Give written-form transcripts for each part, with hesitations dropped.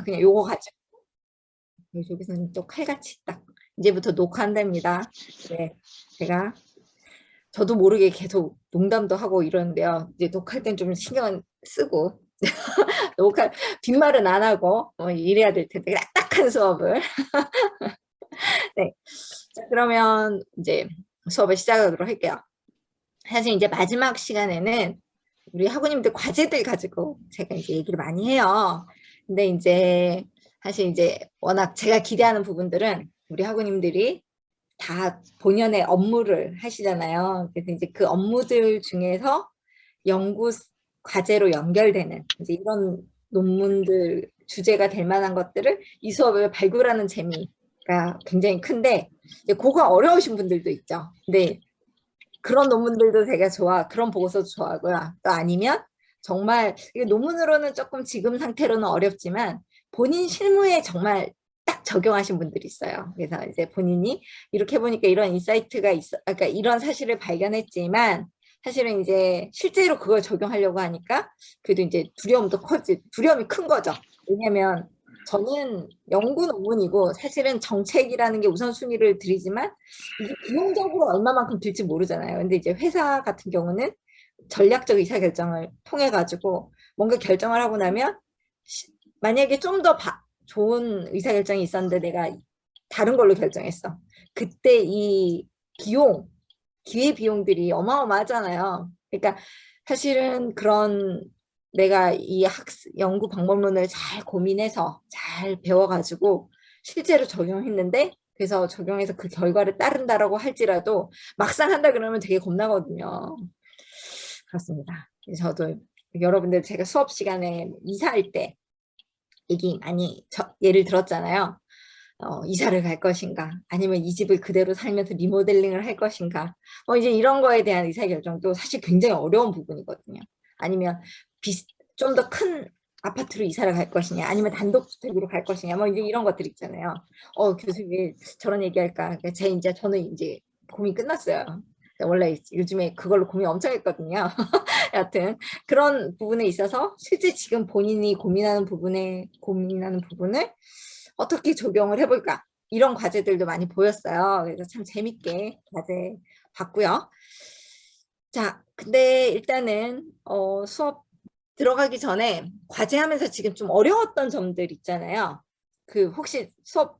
그냥 요거 가지고 여기서는 또 칼같이 딱 이제부터 녹화한답니다. 네, 제가 저도 모르게 계속 농담도 하고 이러는데요. 이제 녹화할 땐 좀 신경 쓰고 녹화 빈말은 안 하고 이래야 될 텐데 딱딱한 수업을. 네, 자, 그러면 이제 수업을 시작하도록 할게요. 사실 이제 마지막 시간에는 우리 학우님들 과제들 가지고 제가 이제 얘기를 많이 해요. 근데 이제 사실 이제 워낙 제가 기대하는 부분들은 우리 학우님들이 다 본연의 업무를 하시잖아요. 그래서 이제 그 업무들 중에서 연구 과제로 연결되는 이제 이런 논문들 주제가 될 만한 것들을 이 수업을 발굴하는 재미가 굉장히 큰데 이제 그거 어려우신 분들도 있죠. 근데 그런 논문들도 되게 좋아. 그런 보고서도 좋아하고요. 또 아니면 정말 이게 논문으로는 조금 지금 상태로는 어렵지만 본인 실무에 정말 딱 적용하신 분들이 있어요. 그래서 이제 본인이 이렇게 해보니까 이런 인사이트가 있어, 그러니까 이런 사실을 발견했지만 사실은 이제 실제로 그걸 적용하려고 하니까 그래도 이제 두려움이 큰 거죠. 왜냐하면 저는 연구 논문이고 사실은 정책이라는 게 우선순위를 드리지만 이게 비용적으로 얼마만큼 들지 모르잖아요. 근데 이제 회사 같은 경우는 전략적 의사결정을 통해 가지고 뭔가 결정을 하고 나면 만약에 좀 더 좋은 의사결정이 있었는데 내가 다른 걸로 결정했어. 그때 이 비용, 기회비용들이 어마어마하잖아요. 그러니까 사실은 그런 내가 이 연구 방법론을 잘 고민해서 잘 배워가지고 실제로 적용했는데 그래서 적용해서 그 결과를 따른다라고 할지라도 막상 한다 그러면 되게 겁나거든요. 그렇습니다. 저도 여러분들 제가 수업 시간에 이사할 때 얘기 많이 예를 들었잖아요. 이사를 갈 것인가 아니면 이 집을 그대로 살면서 리모델링을 할 것인가 이제 이런 거에 대한 의사결정도 사실 굉장히 어려운 부분이거든요. 아니면 좀 더 큰 아파트로 이사를 갈 것이냐 아니면 단독주택으로 갈 것이냐 이제 이런 것들 있잖아요. 교수님 왜 저런 얘기할까. 그러니까 저는 이제 고민 끝났어요. 원래 요즘에 그걸로 고민 엄청 했거든요. 여하튼 그런 부분에 있어서 실제 지금 본인이 고민하는 부분을 어떻게 적용을 해볼까 이런 과제들도 많이 보였어요. 그래서 참 재밌게 과제 봤고요. 자, 근데 일단은 수업 들어가기 전에 과제하면서 지금 좀 어려웠던 점들 있잖아요. 그 혹시 수업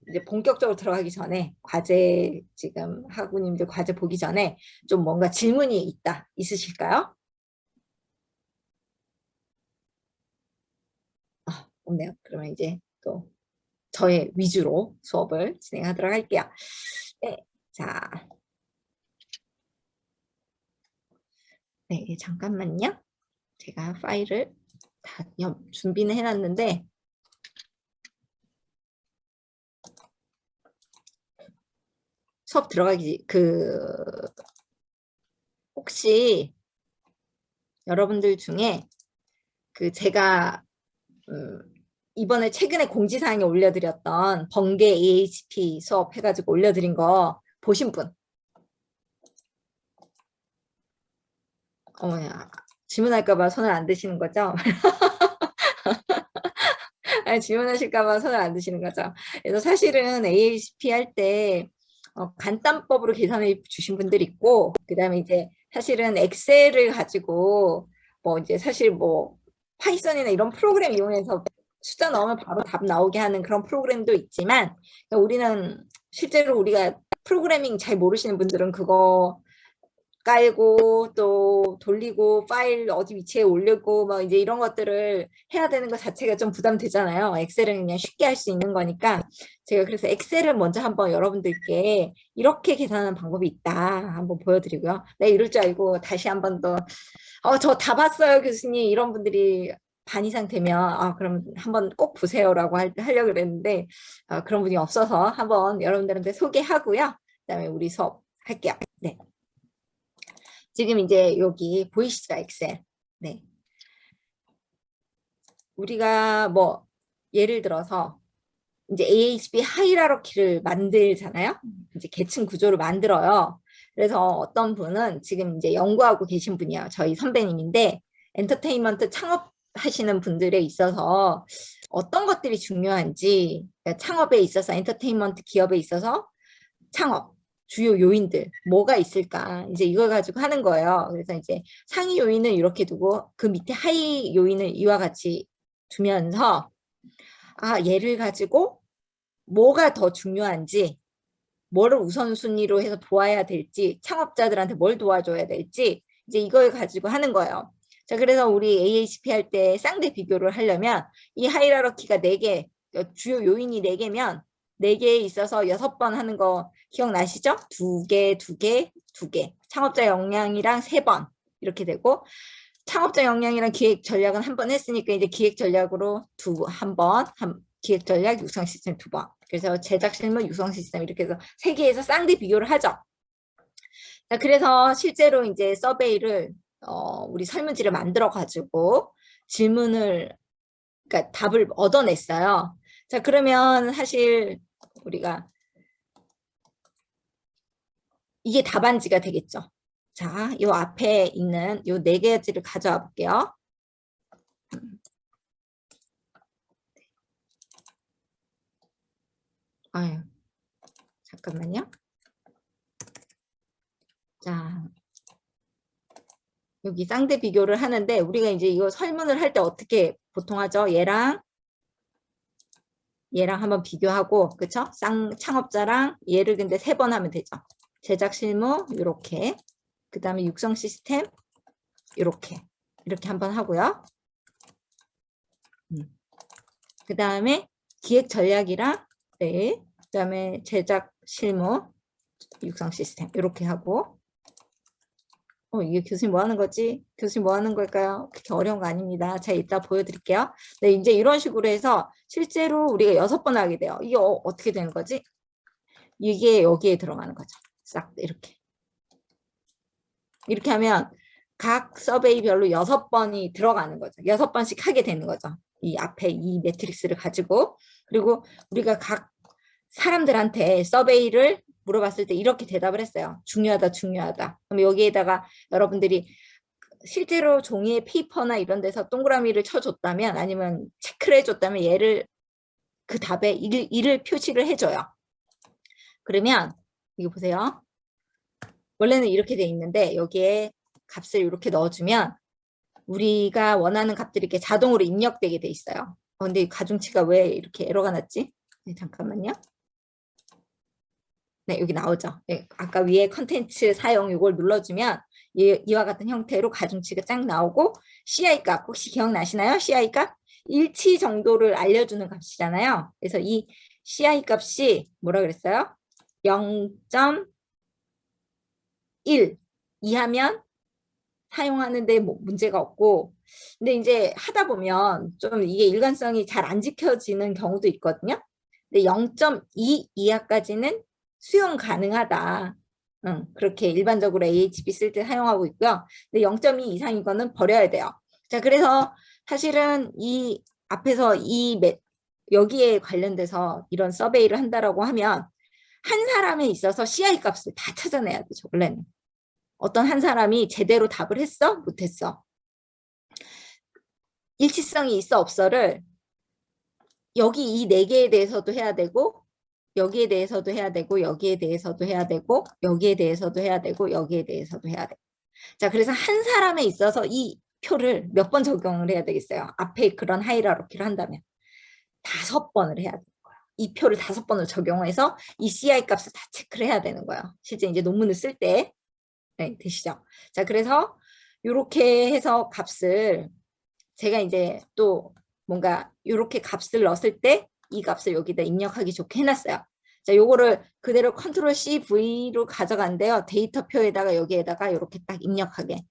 이제 본격적으로 들어가기 전에 과제 지금 학우님들 과제 보기 전에 좀 뭔가 질문이 있으실까요? 없네요. 그러면 이제 또 저의 위주로 수업을 진행하도록 할게요. 네, 자, 네, 잠깐만요. 제가 파일을 다 준비는 해놨는데 수업 들어가기 혹시 여러분들 중에 제가 이번에 최근에 공지사항에 올려드렸던 번개 AHP 수업 해가지고 올려드린 거 보신 분? 어머야, 질문할까봐 손을 안 드시는 거죠? 아니, 질문하실까봐 손을 안 드시는 거죠? 그래서 사실은 AHP 할 때 간단법으로 계산해 주신 분들이 있고, 그 다음에 이제 사실은 엑셀을 가지고 이제 사실 파이썬이나 이런 프로그램 이용해서 숫자 넣으면 바로 답 나오게 하는 그런 프로그램도 있지만 우리는 실제로 우리가 프로그래밍 잘 모르시는 분들은 그거 깔고 또 돌리고 파일 어디 위치에 올리고 이제 이런 것들을 해야 되는 것 자체가 좀 부담되잖아요. 엑셀은 그냥 쉽게 할 수 있는 거니까 제가 그래서 엑셀을 먼저 한번 여러분들께 이렇게 계산하는 방법이 있다 한번 보여드리고요. 네, 이럴 줄 알고 다시 한번 더 저 다 봤어요 교수님 이런 분들이 반 이상 되면 그럼 한번 꼭 보세요라고 하려고 그랬는데 그런 분이 없어서 한번 여러분들한테 소개하고요. 그다음에 우리 수업 할게요. 네. 지금 이제 여기 보이시죠? 엑셀. 네. 우리가 예를 들어서 이제 AHP 하이라르키를 만들잖아요. 이제 계층 구조를 만들어요. 그래서 어떤 분은 지금 이제 연구하고 계신 분이에요. 저희 선배님인데 엔터테인먼트 창업하시는 분들에 있어서 어떤 것들이 중요한지, 그러니까 창업에 있어서 엔터테인먼트 기업에 있어서 창업 주요 요인들 뭐가 있을까 이제 이걸 가지고 하는 거예요. 그래서 이제 상위 요인을 이렇게 두고 그 밑에 하위 요인을 이와 같이 두면서 얘를 가지고 뭐가 더 중요한지 뭐를 우선순위로 해서 도와야 될지 창업자들한테 뭘 도와줘야 될지 이제 이걸 가지고 하는 거예요. 자, 그래서 우리 AHP 할 때 쌍대 비교를 하려면 이 하이라르키가 4개, 주요 요인이 4개면 4개에 있어서 6번 하는 거 기억나시죠? 2개, 2개, 2개. 창업자 역량이랑 3번 이렇게 되고 창업자 역량이랑 기획 전략은 한 번 했으니까 이제 기획 전략으로 한 번, 기획 전략 육성 시스템 2번. 그래서 제작 실무 육성 시스템 이렇게 해서 3개에서 쌍대 비교를 하죠. 자, 그래서 실제로 이제 서베이를 우리 설문지를 만들어 가지고 질문을 그러니까 답을 얻어냈어요. 자, 그러면 사실 우리가 이게 답안지가 되겠죠. 자, 이 앞에 있는 이 4개지를 가져와 볼게요. 아유, 잠깐만요. 자, 여기 쌍대 비교를 하는데 우리가 이제 이거 설문을 할 때 어떻게 보통 하죠? 얘랑 한번 비교하고 그쵸? 창업자랑 얘를 근데 3번 하면 되죠. 제작 실무 이렇게 그 다음에 육성 시스템 이렇게 한번 하고요. 그 다음에 기획 전략이랑 네, 그 다음에 제작 실무 육성 시스템 이렇게 하고 이게 교수님 뭐 하는 거지? 교수님 뭐 하는 걸까요? 그렇게 어려운 거 아닙니다. 제가 이따 보여드릴게요. 네, 이제 이런 식으로 해서 실제로 우리가 6번 하게 돼요. 이게 어떻게 되는 거지? 이게 여기에 들어가는 거죠. 싹 이렇게. 이렇게 하면 각 서베이별로 6번이 들어가는 거죠. 6번씩 하게 되는 거죠. 이 앞에 이 매트릭스를 가지고. 그리고 우리가 각 사람들한테 서베이를 물어봤을 때 이렇게 대답을 했어요. 중요하다, 중요하다. 그럼 여기에다가 여러분들이 실제로 종이에 페이퍼나 이런 데서 동그라미를 쳐줬다면 아니면 체크를 해줬다면 얘를 그 답에 일을 표시를 해줘요. 그러면 이거 보세요. 원래는 이렇게 돼 있는데 여기에 값을 이렇게 넣어주면 우리가 원하는 값들이 이렇게 자동으로 입력되게 돼 있어요. 근데 가중치가 왜 이렇게 에러가 났지? 네, 잠깐만요. 네, 여기 나오죠. 네, 아까 위에 컨텐츠 사용 이걸 눌러주면 이와 같은 형태로 가중치가 쫙 나오고 CI 값 혹시 기억나시나요? CI 값 일치 정도를 알려주는 값이잖아요. 그래서 이 CI 값이 뭐라 그랬어요? 0.1 이하면 사용하는데 뭐 문제가 없고 근데 이제 하다 보면 좀 이게 일관성이 잘 안 지켜지는 경우도 있거든요. 근데 0.2 이하까지는 수용 가능하다. 그렇게 일반적으로 AHP 쓸 때 사용하고 있고요. 근데 0.2 이상인 거는 버려야 돼요. 자, 그래서 사실은 이 앞에서 여기에 관련돼서 이런 서베이를 한다라고 하면 한 사람에 있어서 CI 값을 다 찾아내야 되죠, 원래는. 어떤 한 사람이 제대로 답을 했어? 못했어? 일치성이 있어 없어를 여기 이 4개에 대해서도 해야 되고 여기에 대해서도 해야 되고 여기에 대해서도 해야 되고 여기에 대해서도 해야 되고 여기에 대해서도 해야 돼. 자, 그래서 한 사람에 있어서 이 표를 몇 번 적용을 해야 되겠어요? 앞에 그런 하이라르키를 한다면 5번을 해야 되는 거예요. 이 표를 5번을 적용해서 이 CI 값을 다 체크를 해야 되는 거예요. 실제 이제 논문을 쓸 때. 네, 되시죠? 자, 그래서 이렇게 해서 값을 제가 이제 또 뭔가 이렇게 값을 넣었을 때 이 값을 여기다 입력하기 좋게 해놨어요. 자, 요거를 그대로 컨트롤 C, V로 가져간대요. 데이터표에다가 여기에다가 이렇게 딱 입력하게.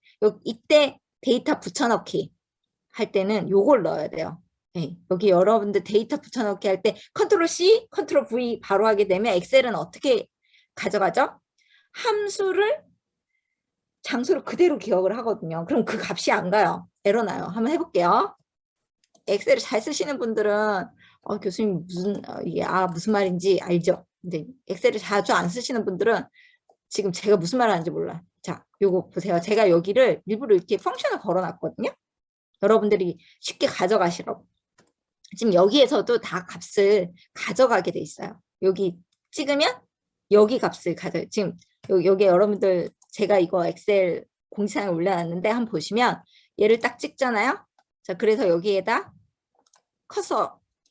이때 데이터 붙여넣기 할 때는 요걸 넣어야 돼요. 네, 여기 여러분들 데이터 붙여넣기 할 때 컨트롤 C, 컨트롤 V 바로 하게 되면 엑셀은 어떻게 가져가죠? 함수를 장소를 그대로 기억을 하거든요. 그럼 그 값이 안 가요. 에러 나요. 한번 해볼게요. 엑셀을 잘 쓰시는 분들은 교수님 이게 무슨 말인지 알죠? 근데 엑셀을 자주 안 쓰시는 분들은 지금 제가 무슨 말 하는지 몰라요. 자, 요거 보세요. 제가 여기를 일부러 이렇게 펑션을 걸어놨거든요. 여러분들이 쉽게 가져가시라고. 지금 여기에서도 다 값을 가져가게 돼 있어요. 여기 찍으면 여기 값을 지금 여기 여러분들 제가 이거 엑셀 공지사항에 올려놨는데 한번 보시면 얘를 딱 찍잖아요. 자, 그래서 여기에다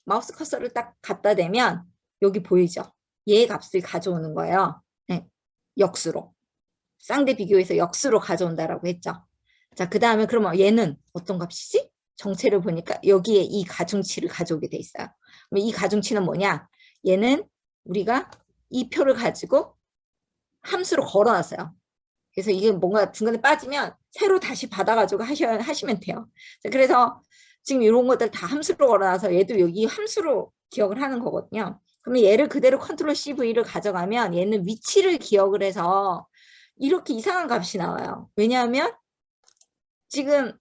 마우스 커서를 딱 갖다 대면 여기 보이죠? 얘 값을 가져오는 거예요. 네, 역수로. 쌍대 비교해서 역수로 가져온다라고 했죠. 자, 그 다음에 그러면 얘는 어떤 값이지? 정체를 보니까 여기에 이 가중치를 가져오게 돼 있어요. 그럼 이 가중치는 뭐냐? 얘는 우리가 이 표를 가지고 함수로 걸어놨어요. 그래서 이게 뭔가 중간에 빠지면 새로 다시 받아가지고 하시면 돼요. 자, 그래서 지금 이런 것들 다 함수로 걸어놔서 얘도 여기 함수로 기억을 하는 거거든요. 그러면 얘를 그대로 컨트롤 CV를 가져가면 얘는 위치를 기억을 해서 이렇게 이상한 값이 나와요. 왜냐하면 지금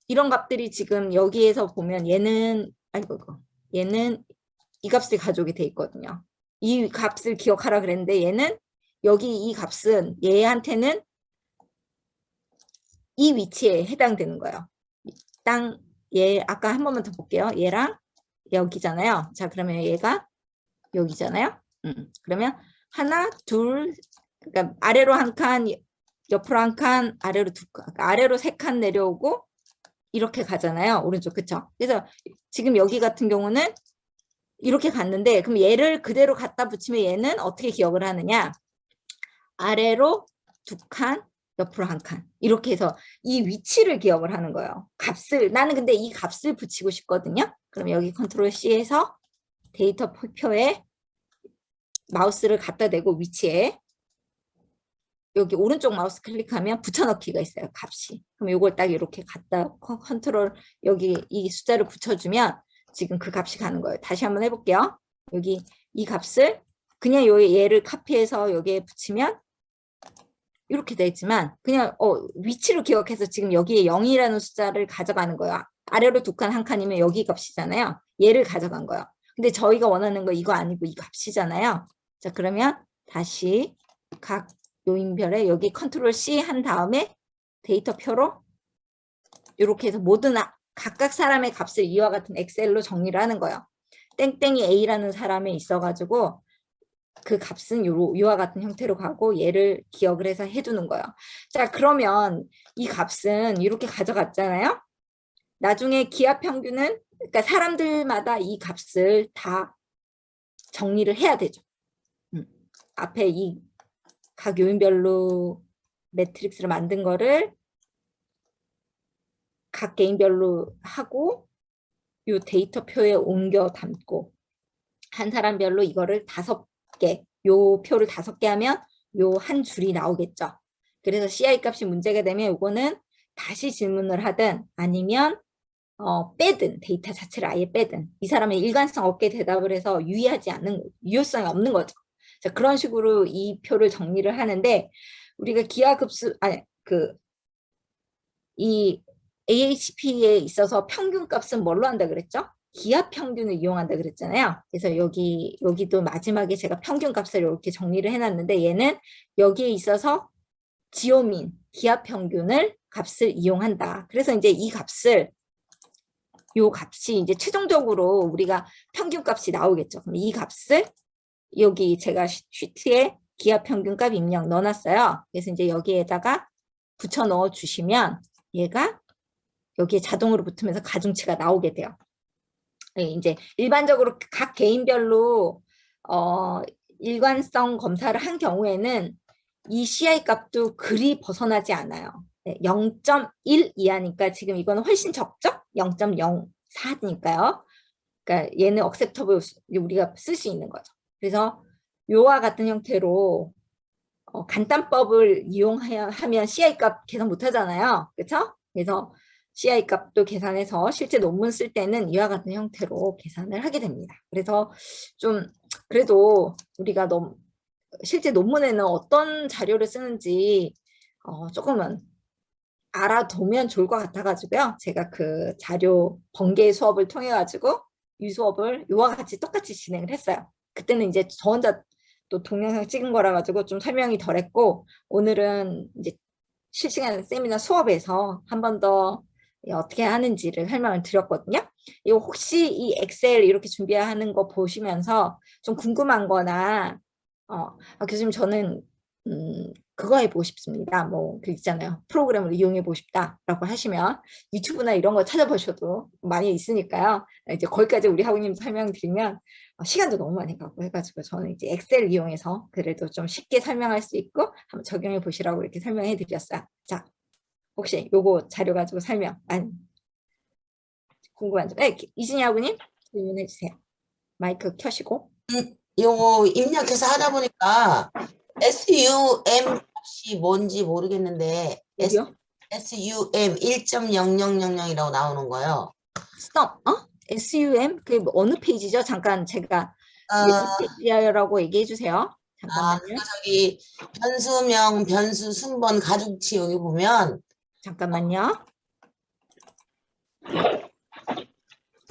이런 값들이 지금 여기에서 보면 얘는 얘는 이 값을 가져오게 돼 있거든요. 이 값을 기억하라 그랬는데 얘는 여기 이 값은 얘한테는 이 위치에 해당되는 거예요. 얘 아까 한 번만 더 볼게요. 얘랑 여기잖아요. 자, 그러면 얘가 여기잖아요. 그러면 하나, 둘, 그러니까 아래로 한 칸, 옆으로 한 칸, 아래로 두 칸, 아래로 세 칸 내려오고 이렇게 가잖아요. 오른쪽, 그쵸? 그래서 지금 여기 같은 경우는 이렇게 갔는데 그럼 얘를 그대로 갖다 붙이면 얘는 어떻게 기억을 하느냐? 아래로 두 칸, 옆으로 한 칸. 이렇게 해서 이 위치를 기억을 하는 거예요. 나는 근데 이 값을 붙이고 싶거든요. 그럼 여기 컨트롤 C에서 데이터 표에 마우스를 갖다 대고 위치에 여기 오른쪽 마우스 클릭하면 붙여넣기가 있어요. 값이. 그럼 이걸 딱 이렇게 갖다 컨트롤 여기 이 숫자를 붙여주면 지금 그 값이 가는 거예요. 다시 한번 해볼게요. 여기 이 값을 그냥 얘를 카피해서 여기에 붙이면 이렇게 되지만 그냥 위치로 기억해서 지금 여기에 0이라는 숫자를 가져가는 거예요. 아래로 두 칸 한 칸이면 여기 값이잖아요. 얘를 가져간 거예요. 근데 저희가 원하는 거 이거 아니고 이 값이잖아요. 자, 그러면 다시 각 요인별에 여기 컨트롤 C 한 다음에 데이터 표로 이렇게 해서 모든 각각 사람의 값을 이와 같은 엑셀로 정리를 하는 거예요. 땡땡이 A라는 사람이 있어가지고 그 값은 이와 같은 형태로 가고 얘를 기억을 해서 해두는 거예요. 자, 그러면 이 값은 이렇게 가져갔잖아요. 나중에 기하 평균은 그러니까 사람들마다 이 값을 다 정리를 해야 되죠. 앞에 이 각 요인별로 매트릭스를 만든 거를 각 개인별로 하고 이 데이터표에 옮겨 담고 한 사람별로 이거를 5개, 요 표를 5개 하면 요 한 줄이 나오겠죠. 그래서 CI 값이 문제가 되면 이거는 다시 질문을 하든 아니면 빼든 데이터 자체를 아예 빼든 이 사람의 일관성 없게 대답을 해서 유효성이 없는 거죠. 자, 그런 식으로 이 표를 정리를 하는데 우리가 기하급수 이 AHP에 있어서 평균값은 뭘로 한다 그랬죠? 기하 평균을 이용한다 그랬잖아요. 그래서 여기도 마지막에 제가 평균값을 이렇게 정리를 해놨는데 얘는 여기에 있어서 지오민 기하 평균을 값을 이용한다. 그래서 이제 이 값이 이제 최종적으로 우리가 평균값이 나오겠죠. 그럼 이 값을 여기 제가 시트에 기하 평균값 입력 넣어놨어요. 그래서 이제 여기에다가 붙여 넣어 주시면 얘가 여기에 자동으로 붙으면서 가중치가 나오게 돼요. 네, 이제 일반적으로 각 개인별로 일관성 검사를 한 경우에는 이 CI 값도 그리 벗어나지 않아요. 네, 0.1 이하니까 지금 이거는 훨씬 적죠? 0.04니까요. 그러니까 얘는 acceptable 우리가 쓸 수 있는 거죠. 그래서 요와 같은 형태로 간단법을 이용하면 CI 값 계산 못 하잖아요. 그렇죠? 그래서 CI 값도 계산해서 실제 논문 쓸 때는 이와 같은 형태로 계산을 하게 됩니다. 그래서 좀 그래도 우리가 실제 논문에는 어떤 자료를 쓰는지 조금은 알아두면 좋을 것 같아가지고요. 제가 그 자료 번개 수업을 통해 가지고 이 수업을 이와 같이 똑같이 진행을 했어요. 그때는 이제 저 혼자 또 동영상 찍은 거라 가지고 좀 설명이 덜했고 오늘은 이제 실시간 세미나 수업에서 한 번 더 어떻게 하는지를 설명을 드렸거든요. 이거 혹시 이 엑셀 이렇게 준비하는 거 보시면서 좀 궁금한 거나 교수님 저는 그거 해보고 싶습니다. 뭐 그 있잖아요. 프로그램을 이용해 보고 싶다라고 하시면 유튜브나 이런 거 찾아보셔도 많이 있으니까요. 이제 거기까지 우리 학우님 설명드리면 시간도 너무 많이 가고 해가지고 저는 이제 엑셀 이용해서 그래도 좀 쉽게 설명할 수 있고 한번 적용해 보시라고 이렇게 설명해 드렸어요. 자, 혹시 요거 자료 가지고 설명 궁금한 점. 네, 이진희 학우님 질문해 주세요. 마이크 켜시고. 요거 입력해서 하다 보니까 SUM 값이 뭔지 모르겠는데 여기요? SUM 1.0000이라고 나오는 거예요. 스톱. SUM? 그 어느 페이지죠? 잠깐 제가 이 어, 페이지라고 얘기해 주세요. 잠깐만요. 그거 저기 변수명, 변수 순번, 가중치 여기 보면 잠깐만요.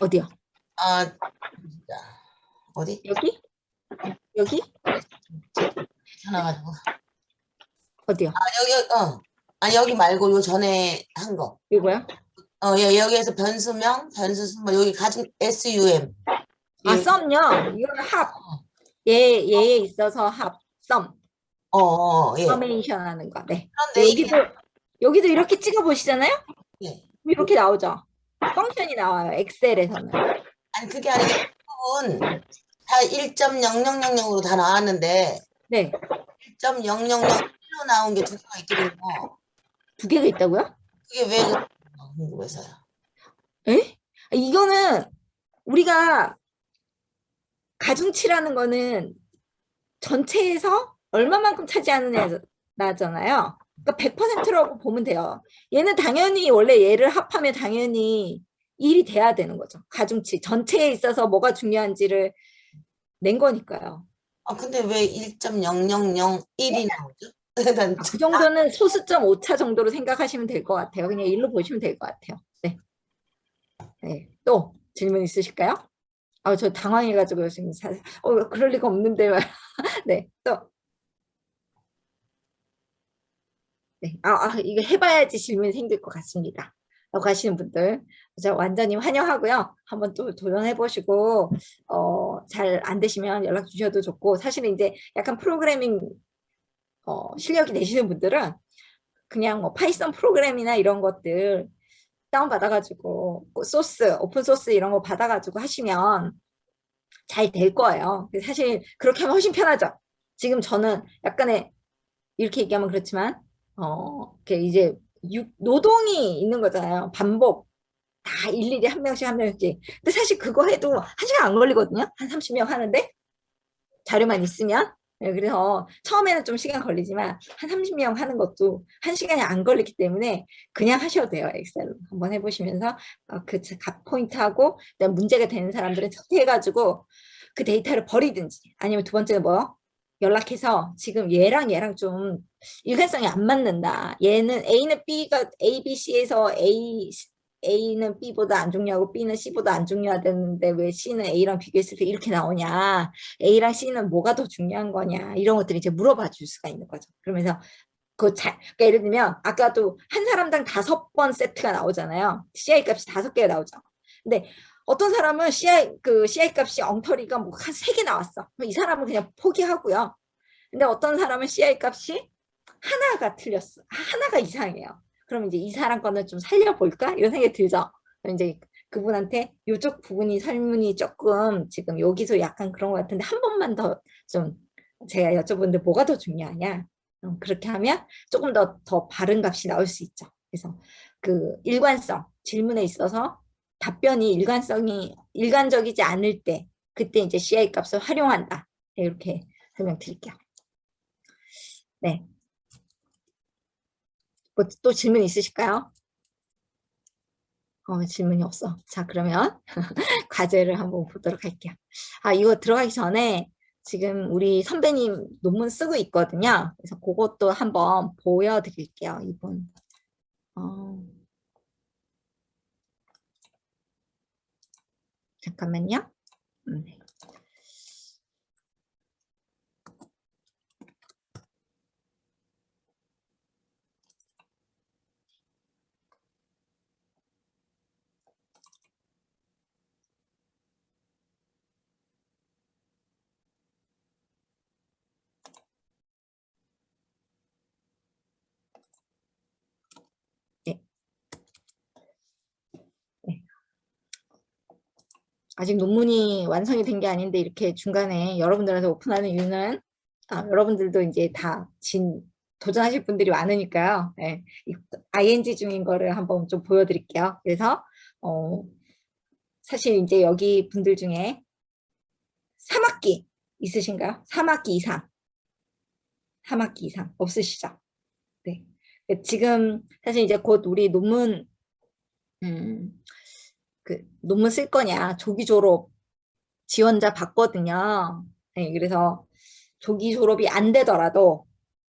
어디요? 아 진짜 어디? 여기? 여기? 전화가지고 어디요? 아니 여기 말고 요 전에 한 거. 이거요? 여기에서 변수명, 변수 순번 여기 가중 SUM. 예, 썸요. 이거는 합. 얘에 있어서 합. 썸. 예. 서메이션 하는 거. 네. 그런데 이게 여기도 이렇게 찍어 보시잖아요? 예. 이렇게 나오죠? 펑션이 나와요. 엑셀에서는. 아니 그게 아니라 이 부분 다 1.0000으로 다 나왔는데 네. 1.0001로 나온 게 두 개가 있거든요. 두 개가 있다고요? 그게 왜 그런가 궁금해서요. 에? 이거는 우리가 가중치라는 거는 전체에서 얼마만큼 차지하느냐잖아요. 그러니까 100%라고 보면 돼요. 얘는 당연히 원래 얘를 합하면 당연히 1이 돼야 되는 거죠. 가중치. 전체에 있어서 뭐가 중요한지를 낸 거니까요. 근데 왜 1.0001이 나오죠? 난 그 정도는 소수점 오차 정도로 생각하시면 될 것 같아요. 그냥 일로 보시면 될 것 같아요. 네. 네. 또 질문 있으실까요? 저 당황해가지고 지금 그럴 리가 없는데. 네. 또. 네. 이거 해봐야지 질문이 생길 것 같습니다. 라고 하시는 분들, 저 완전히 환영하고요. 한번 또 도전해보시고, 잘 안 되시면 연락 주셔도 좋고, 사실은 이제 약간 프로그래밍, 실력이 되시는 분들은 그냥 뭐 파이썬 프로그램이나 이런 것들 다운받아가지고, 소스, 오픈 소스 이런 거 받아가지고 하시면 잘 될 거예요. 사실 그렇게 하면 훨씬 편하죠. 지금 저는 약간의 이렇게 얘기하면 그렇지만 이렇게 이제 노동이 있는 거잖아요. 반복. 다 일일이 한 명씩 한 명씩. 근데 사실 그거 해도 한 시간 안 걸리거든요. 한 30명 하는데 자료만 있으면. 네, 그래서 처음에는 좀 시간 걸리지만 한 30명 하는 것도 한 시간이 안 걸리기 때문에 그냥 하셔도 돼요. 엑셀로 한번 해보시면서 각 포인트하고 그다음 문제가 되는 사람들은 체크해가지고 그 데이터를 버리든지 아니면 두 번째는 뭐 연락해서 지금 얘랑 좀 일관성이 안 맞는다. 얘는 A는 B가 A, B, C에서 A는 B보다 안 중요하고 B는 C보다 안 중요하다는데 왜 C는 A랑 비교했을 때 이렇게 나오냐. A랑 C는 뭐가 더 중요한 거냐. 이런 것들을 이제 물어봐 줄 수가 있는 거죠. 그러면서 그러니까 예를 들면 아까도 한 사람당 5번 세트가 나오잖아요. CI 값이 5개가 나오죠. 근데 어떤 사람은 CI 값이 엉터리가 뭐 한 3개 나왔어. 이 사람은 그냥 포기하고요. 근데 어떤 사람은 CI 값이 하나가 틀렸어. 하나가 이상해요. 그럼 이제 이 사람 거는 좀 살려볼까? 이런 생각이 들죠. 그럼 이제 그분한테 이쪽 부분이 설문이 조금 지금 여기서 약간 그런 것 같은데 한 번만 더 좀 제가 여쭤보는데 뭐가 더 중요하냐? 그렇게 하면 조금 더 바른 값이 나올 수 있죠. 그래서 그 일관성, 질문에 있어서 답변이 일관적이지 않을 때 그때 이제 CI 값을 활용한다. 이렇게 설명드릴게요. 네. 또 질문 있으실까요? 질문이 없어. 자, 그러면 과제를 한번 보도록 할게요. 이거 들어가기 전에 지금 우리 선배님 논문 쓰고 있거든요. 그래서 그것도 한번 보여드릴게요. 이번. 잠깐만요. 네. 아직 논문이 완성이 된 게 아닌데 이렇게 중간에 여러분들한테 오픈하는 이유는 여러분들도 이제 도전하실 분들이 많으니까요. 네, ing 중인 거를 한번 좀 보여드릴게요. 그래서 사실 이제 여기 분들 중에 3학기 있으신가요? 3학기 이상. 3학기 이상 없으시죠? 네. 지금 사실 이제 곧 우리 음, 논문 쓸 거냐 조기 졸업 지원자 받거든요. 네, 그래서 조기 졸업이 안 되더라도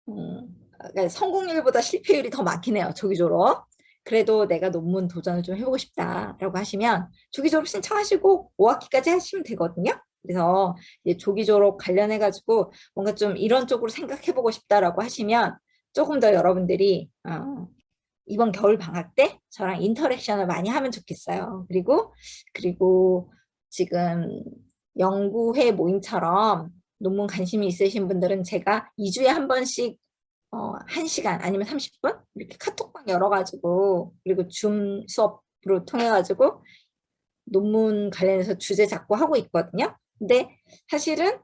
그러니까 성공률보다 실패율이 더 많긴 해요. 조기 졸업. 그래도 내가 논문 도전을 좀 해보고 싶다라고 하시면 조기 졸업 신청하시고 5학기까지 하시면 되거든요. 그래서 이제 조기 졸업 관련해가지고 뭔가 좀 이런 쪽으로 생각해보고 싶다라고 하시면 조금 더 여러분들이 이번 겨울 방학 때 저랑 인터랙션을 많이 하면 좋겠어요. 그리고 지금 연구회 모임처럼 논문 관심이 있으신 분들은 제가 2주에 한 번씩 1시간 아니면 30분 이렇게 카톡방 열어가지고 그리고 줌 수업으로 통해가지고 논문 관련해서 주제 잡고 하고 있거든요. 근데 사실은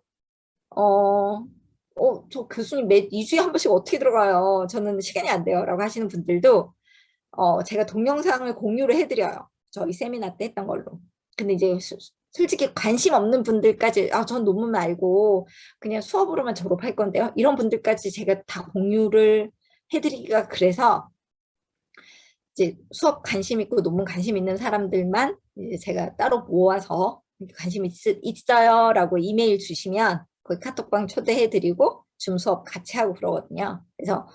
저 교수님 매 2주에 한 번씩 어떻게 들어가요? 저는 시간이 안 돼요. 라고 하시는 분들도 제가 동영상을 공유를 해드려요. 저희 세미나 때 했던 걸로. 근데 이제 솔직히 관심 없는 분들까지 전 논문 말고 그냥 수업으로만 졸업할 건데요. 이런 분들까지 제가 다 공유를 해드리기가 그래서 이제 수업 관심 있고 논문 관심 있는 사람들만 이제 제가 따로 모아서 관심 있어요라고 이메일 주시면 거기 카톡방 초대해드리고 줌 수업 같이 하고 그러거든요. 그래서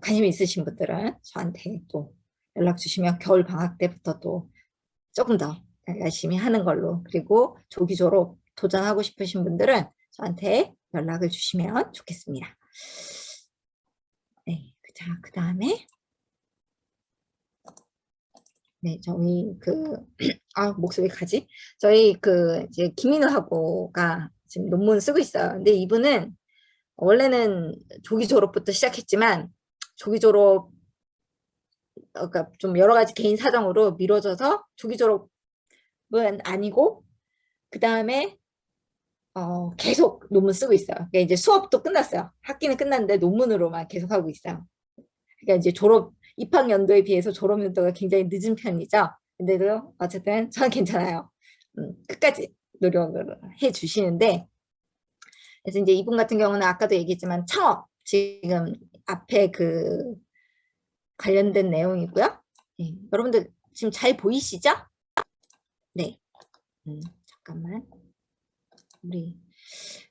관심 있으신 분들은 저한테 또 연락 주시면 겨울 방학 때부터 또 조금 더 열심히 하는 걸로. 그리고 조기 졸업 도전하고 싶으신 분들은 저한테 연락을 주시면 좋겠습니다. 네, 자, 그 다음에 네, 저희 목소리 가지? 저희 이제 김인우하고가 지금 논문 쓰고 있어요. 근데 이분은 원래는 조기 졸업부터 시작했지만 조기 졸업 그러니까 좀 여러 가지 개인 사정으로 미뤄져서 조기 졸업은 아니고 그 다음에 계속 논문 쓰고 있어요. 그러니까 이제 수업도 끝났어요. 학기는 끝났는데 논문으로만 계속 하고 있어요. 그러니까 이제 입학 연도에 비해서 졸업 연도가 굉장히 늦은 편이죠. 근데도 어쨌든 저는 괜찮아요. 끝까지 노력을 해 주시는데 그래서 이제 이분 같은 경우는 아까도 얘기했지만 창업 지금 앞에 관련된 내용이고요. 네, 여러분들 지금 잘 보이시죠? 네. 잠깐만.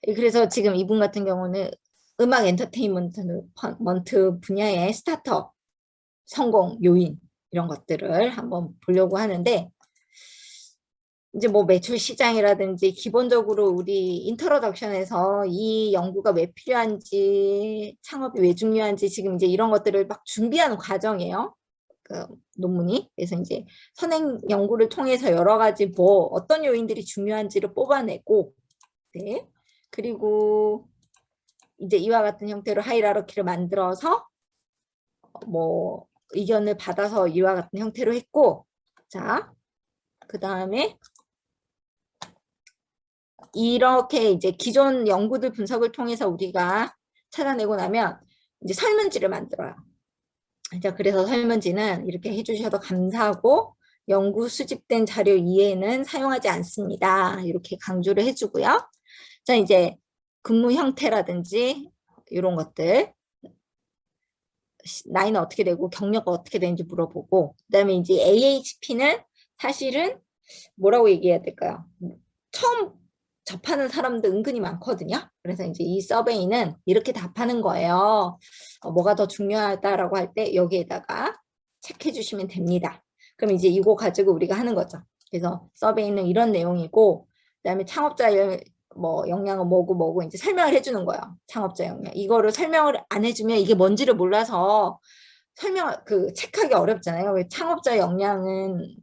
그래서 지금 이분 같은 경우는 음악 엔터테인먼트 분야의 스타트업 성공 요인 이런 것들을 한번 보려고 하는데 이제 뭐 매출 시장이라든지 기본적으로 우리 인트로덕션에서 이 연구가 왜 필요한지 창업이 왜 중요한지 지금 이제 이런 것들을 막 준비하는 과정이에요. 논문이. 그래서 이제 선행 연구를 통해서 여러 가지 어떤 요인들이 중요한지를 뽑아내고 네. 그리고 이제 이와 같은 형태로 하이라르키를 만들어서 뭐 의견을 받아서 이와 같은 형태로 했고 자, 그 다음에 이렇게 이제 기존 연구들 분석을 통해서 우리가 찾아내고 나면 이제 설문지를 만들어요. 자, 그래서 설문지는 이렇게 해주셔도 감사하고 연구 수집된 자료 이외에는 사용하지 않습니다. 이렇게 강조를 해주고요. 자, 이제 근무 형태라든지 이런 것들 나이는 어떻게 되고 경력은 어떻게 되는지 물어보고 그다음에 이제 AHP는 사실은 뭐라고 얘기해야 될까요? 처음 접하는 사람도 은근히 많거든요. 그래서 이제 이 서베이는 이렇게 답하는 거예요. 뭐가 더 중요하다라고 할 때 여기에다가 체크해 주시면 됩니다. 그럼 이제 이거 가지고 우리가 하는 거죠. 그래서 서베이는 이런 내용이고 그다음에 창업자 역량은 뭐고 이제 설명을 해주는 거예요. 창업자 역량. 이거를 설명을 안 해주면 이게 뭔지를 몰라서 체크하기 어렵잖아요. 창업자 역량은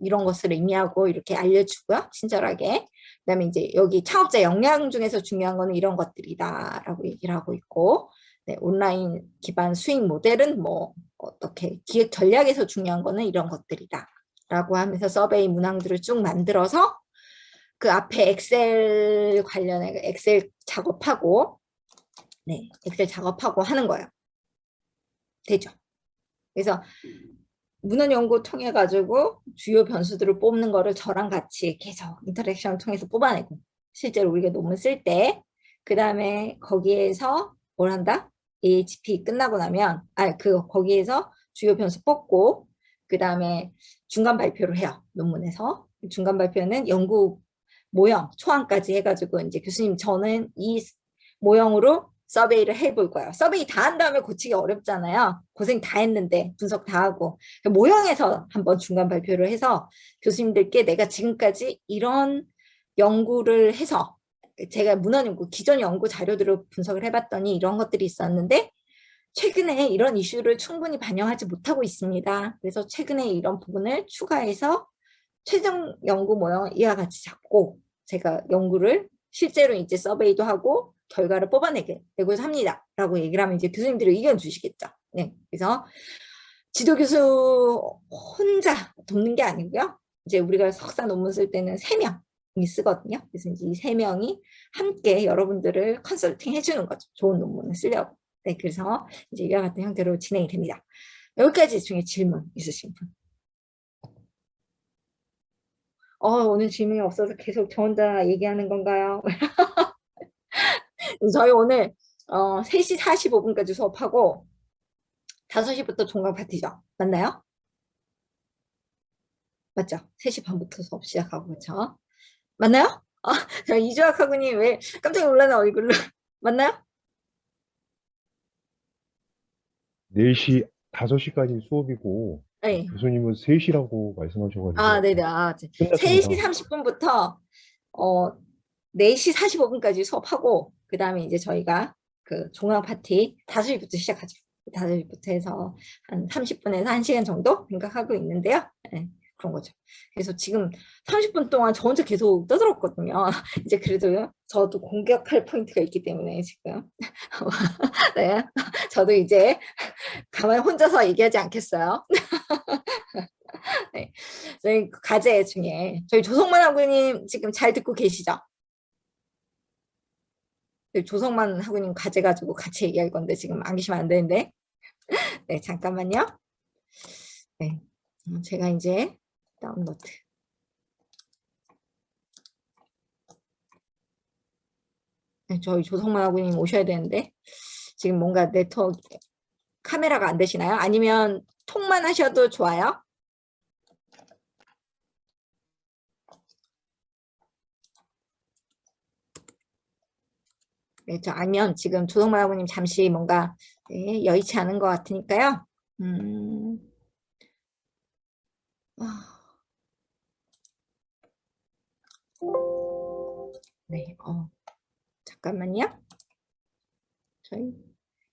이런 것을 의미하고 이렇게 알려주고요. 친절하게. 그다음에 이제 여기 창업자 역량 중에서 중요한 거는 이런 것들이다라고 얘기를 하고 있고 네, 온라인 기반 수익 모델은 어떻게 기획 전략에서 중요한 거는 이런 것들이다 라고 하면서 서베이 문항들을 쭉 만들어서 그 앞에 엑셀 관련해 엑셀 작업하고 네, 엑셀 작업하고 하는 거예요. 되죠? 그래서 문헌 연구 통해 가지고 주요 변수들을 뽑는 거를 저랑 같이 계속 인터랙션을 통해서 뽑아내고 실제로 우리가 논문 쓸 때 그다음에 거기에서 뭘 한다? AHP 끝나고 나면 거기에서 주요 변수 뽑고 그다음에 중간 발표를 해요. 논문에서. 중간 발표는 연구 모형, 초안까지 해가지고 이제 교수님 저는 이 모형으로 서베이를 해볼 거예요. 서베이 다 한 다음에 고치기 어렵잖아요. 고생 다 했는데 분석 다 하고 모형에서 한번 중간 발표를 해서 교수님들께 내가 지금까지 이런 연구를 해서 제가 문헌연구 기존 연구 자료들을 분석을 해봤더니 이런 것들이 있었는데 최근에 이런 이슈를 충분히 반영하지 못하고 있습니다. 그래서 최근에 이런 부분을 추가해서 최종 연구 모형을 이와 같이 잡고 제가 연구를 실제로 이제 서베이도 하고 결과를 뽑아내고 합니다. 라고 얘기를 하면 이제 교수님들이 의견 주시겠죠. 네. 그래서 지도교수 혼자 돕는 게 아니고요. 이제 우리가 석사 논문 쓸 때는 3명이 쓰거든요. 그래서 이제 이 3명이 함께 여러분들을 컨설팅 해주는 거죠. 좋은 논문을 쓰려고. 네. 그래서 이제 이와 같은 형태로 진행이 됩니다. 여기까지 중에 질문 있으신 분? 오늘 질문이 없어서 계속 저 혼자 얘기하는 건가요? 저희 오늘 3시 45분까지 수업하고 5시부터 종강 파티죠. 맞나요? 맞죠? 3시 반부터 수업 시작하고 그렇죠? 맞나요? 이주학 학우님 왜 깜짝 놀라는 얼굴로 맞나요? 4시, 5시까지 수업이고 네. 교수님은 3시라고 말씀하셔가지고 네네. 3시 끝났습니다. 30분부터 4시 45분까지 수업하고 그 다음에 이제 저희가 그 종강 파티 5시부터 시작하죠. 5시부터 해서 한 30분에서 1시간 정도 생각하고 있는데요. 네, 그런 거죠. 그래서 지금 30분 동안 저 혼자 계속 떠들었거든요. 이제 그래도 저도 공격할 포인트가 있기 때문에 지금 네, 저도 이제 가만히 혼자서 얘기하지 않겠어요. 네, 저희 과제 중에 저희 조성만 학우님 지금 잘 듣고 계시죠? 조성만 학우님 과제 가지고 같이 얘기할 건데 지금 안 계시면 안 되는데 네 잠깐만요. 네 제가 이제 다운로드 네, 저희 조성만 학우님 오셔야 되는데 지금 뭔가 네트워크 카메라가 안 되시나요? 아니면 통만 하셔도 좋아요. 네, 아니면 지금 조성만 학우님 잠시 뭔가 네, 여의치 않은 것 같으니까요. 네, 잠깐만요. 저희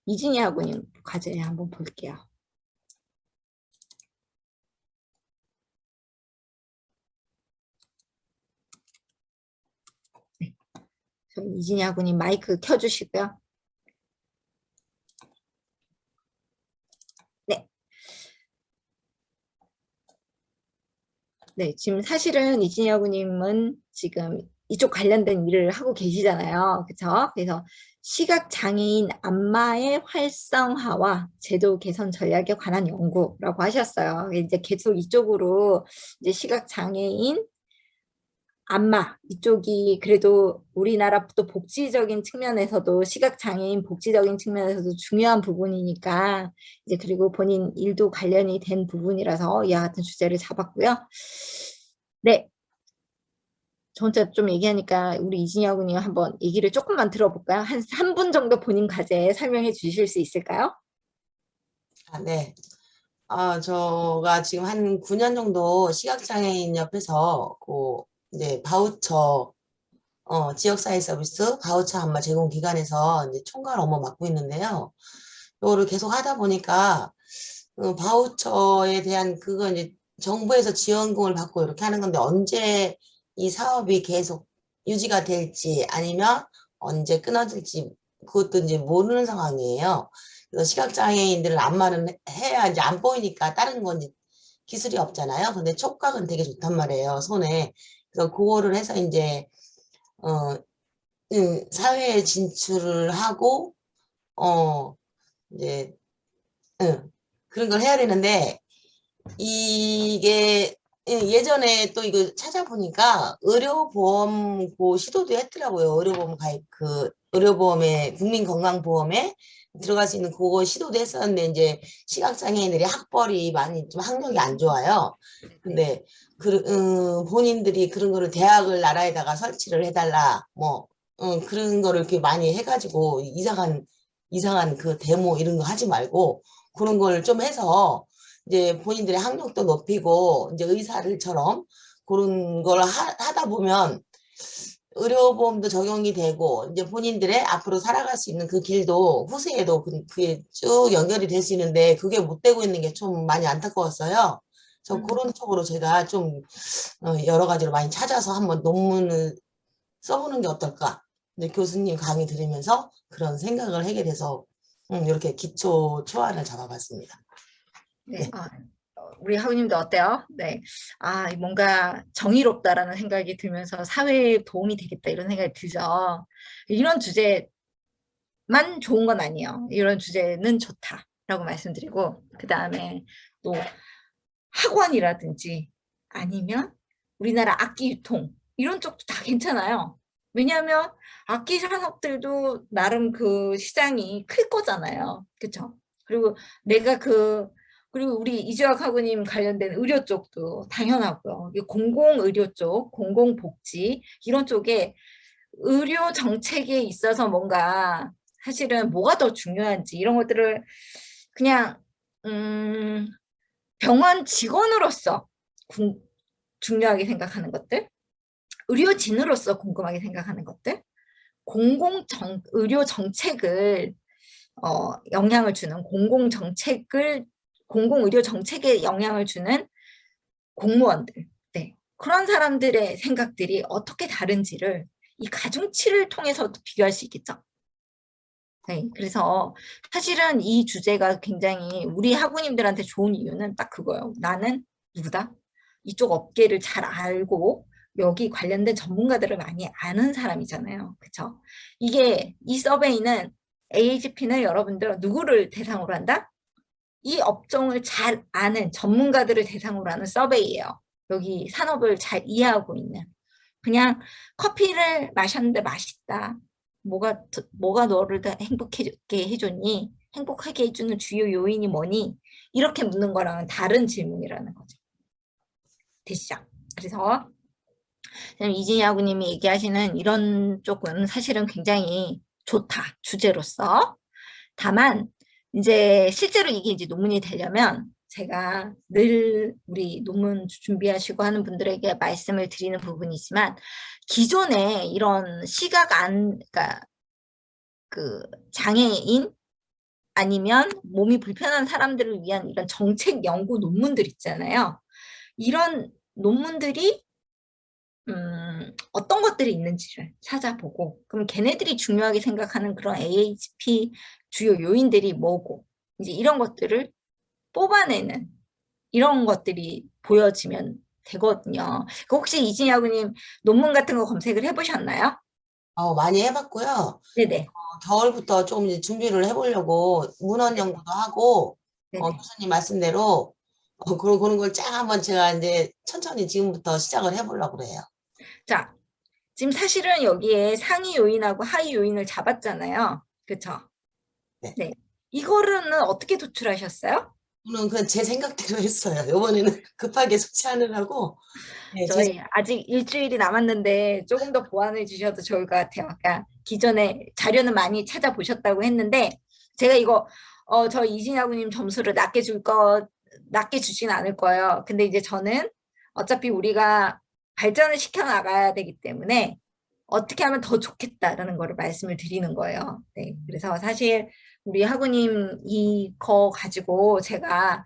이진희 학우님 과제 한번 볼게요. 네, 저희 이진희 학우님 마이크 켜주시고요. 네. 네, 지금 사실은 이진희 학우님은 지금 이쪽 관련된 일을 하고 계시잖아요. 그렇죠? 그래서 시각장애인 안마의 활성화와 제도 개선 전략에 관한 연구라고 하셨어요. 이제 계속 이쪽으로 이제 시각장애인 안마 이쪽이 그래도 우리나라 또 복지적인 측면에서도 시각장애인 복지적인 측면에서도 중요한 부분이니까 이제 그리고 본인 일도 관련이 된 부분이라서 이와 같은 주제를 잡았고요. 네. 저 혼자 좀 얘기하니까 우리 이진희 학우님 한번 얘기를 조금만 들어볼까요? 한 3분 정도 본인 과제 설명해 주실 수 있을까요? 네. 제가 지금 한 9년 정도 시각장애인 옆에서 이제 바우처 지역사회 서비스 바우처 안마 제공 기관에서 이제 총괄 업무 맡고 있는데요. 이거를 계속 하다 보니까 바우처에 대한 그거 이제 정부에서 지원금을 받고 이렇게 하는 건데 언제 이 사업이 계속 유지가 될지 아니면 언제 끊어질지 그것도 이제 모르는 상황이에요. 그래서 시각장애인들을 안마는 해야 이제 안 보이니까 다른 건 이제 기술이 없잖아요. 근데 촉각은 되게 좋단 말이에요. 손에 그래서 그거를 해서 이제 사회에 진출을 하고 이제 그런 걸 해야 되는데 이게 예전에 또 이거 찾아보니까 의료보험 그 시도도 했더라고요. 의료보험 가입 의료보험에 국민건강보험에 들어갈 수 있는 그거 시도도 했었는데 이제 시각장애인들이 학벌이 많이 좀 학력이 안 좋아요. 근데 본인들이 그런 거를 대학을 나라에다가 설치를 해달라 뭐 그런 거를 이렇게 많이 해가지고 이상한 그 데모 이런 거 하지 말고 그런 걸 좀 해서 이제 본인들의 학력도 높이고 이제 의사들처럼 그런 걸 하다 보면 의료보험도 적용이 되고 이제 본인들의 앞으로 살아갈 수 있는 그 길도 후세에도 그게 쭉 연결이 될 수 있는데 그게 못 되고 있는 게 좀 많이 안타까웠어요. 그래서 그런 쪽으로 제가 좀 여러 가지로 많이 찾아서 한번 논문을 써보는 게 어떨까. 이제 교수님 강의 들으면서 그런 생각을 하게 돼서 이렇게 기초 초안을 잡아봤습니다. 네. 우리 하우님도 어때요? 네. 뭔가 정의롭다라는 생각이 들면서 사회에 도움이 되겠다 이런 생각이 들죠. 이런 주제만 좋은 건 아니에요. 이런 주제는 좋다라고 말씀드리고 그 다음에 또 학원이라든지 아니면 우리나라 악기 유통 이런 쪽도 다 괜찮아요. 왜냐하면 악기 산업들도 나름 그 시장이 클 거잖아요. 그렇죠? 그리고 내가 그리고 우리 이주학 학우님 관련된 의료 쪽도 당연하고요. 공공의료 쪽, 공공복지 이런 쪽에 의료 정책에 있어서 뭔가 사실은 뭐가 더 중요한지 이런 것들을 그냥 병원 직원으로서 중요하게 생각하는 것들, 의료진으로서 궁금하게 생각하는 것들, 의료 정책을 영향을 주는 공공의료 정책에 영향을 주는 공무원들, 네. 그런 사람들의 생각들이 어떻게 다른지를 이 가중치를 통해서도 비교할 수 있겠죠. 네, 그래서 사실은 이 주제가 굉장히 우리 학우님들한테 좋은 이유는 딱 그거예요. 나는 누구다? 이쪽 업계를 잘 알고 여기 관련된 전문가들을 많이 아는 사람이잖아요. 그렇죠? 이 서베이는 AHP는 여러분들 누구를 대상으로 한다? 이 업종을 잘 아는 전문가들을 대상으로 하는 서베이예요. 여기 산업을 잘 이해하고 있는. 그냥 커피를 마셨는데 맛있다. 뭐가 너를 더 행복하게 해줬니? 행복하게 해주는 주요 요인이 뭐니? 이렇게 묻는 거랑은 다른 질문이라는 거죠. 되시죠? 그래서 이진희 아구님이 얘기하시는 이런 쪽은 사실은 굉장히 좋다. 주제로서. 다만 이제 실제로 이게 이제 논문이 되려면 제가 늘 우리 논문 준비하시고 하는 분들에게 말씀을 드리는 부분이지만 기존에 이런 그러니까 그 장애인 아니면 몸이 불편한 사람들을 위한 이런 정책 연구 논문들 있잖아요. 이런 논문들이 어떤 것들이 있는지를 찾아보고 그럼 걔네들이 중요하게 생각하는 그런 AHP 주요 요인들이 뭐고 이제 이런 것들을 뽑아내는 이런 것들이 보여지면 되거든요. 혹시 이진희 학우님 논문 같은 거 검색을 해보셨나요? 많이 해봤고요. 네네. 겨울부터 조금 이제 준비를 해보려고 문헌 연구도 하고 네네. 교수님 말씀대로 그런 걸 쫙 한번 제가 이제 천천히 지금부터 시작을 해보려고 그래요. 자, 지금 사실은 여기에 상위 요인하고 하위 요인을 잡았잖아요. 그렇죠? 네. 네. 이거는 어떻게 도출하셨어요? 저는 그냥 제 생각대로 했어요. 이번에는 급하게 숙지하느라고. 네, 저희 아직 일주일이 남았는데 조금 더 보완해 주셔도 좋을 것 같아요. 그러니까 기존에 자료는 많이 찾아보셨다고 했는데 제가 이거 저 이진아구님 점수를 낮게 주진 않을 거예요. 근데 이제 저는 어차피 우리가 발전을 시켜 나가야 되기 때문에 어떻게 하면 더 좋겠다라는 거를 말씀을 드리는 거예요. 네, 그래서 사실 우리 학우님 이거 가지고 제가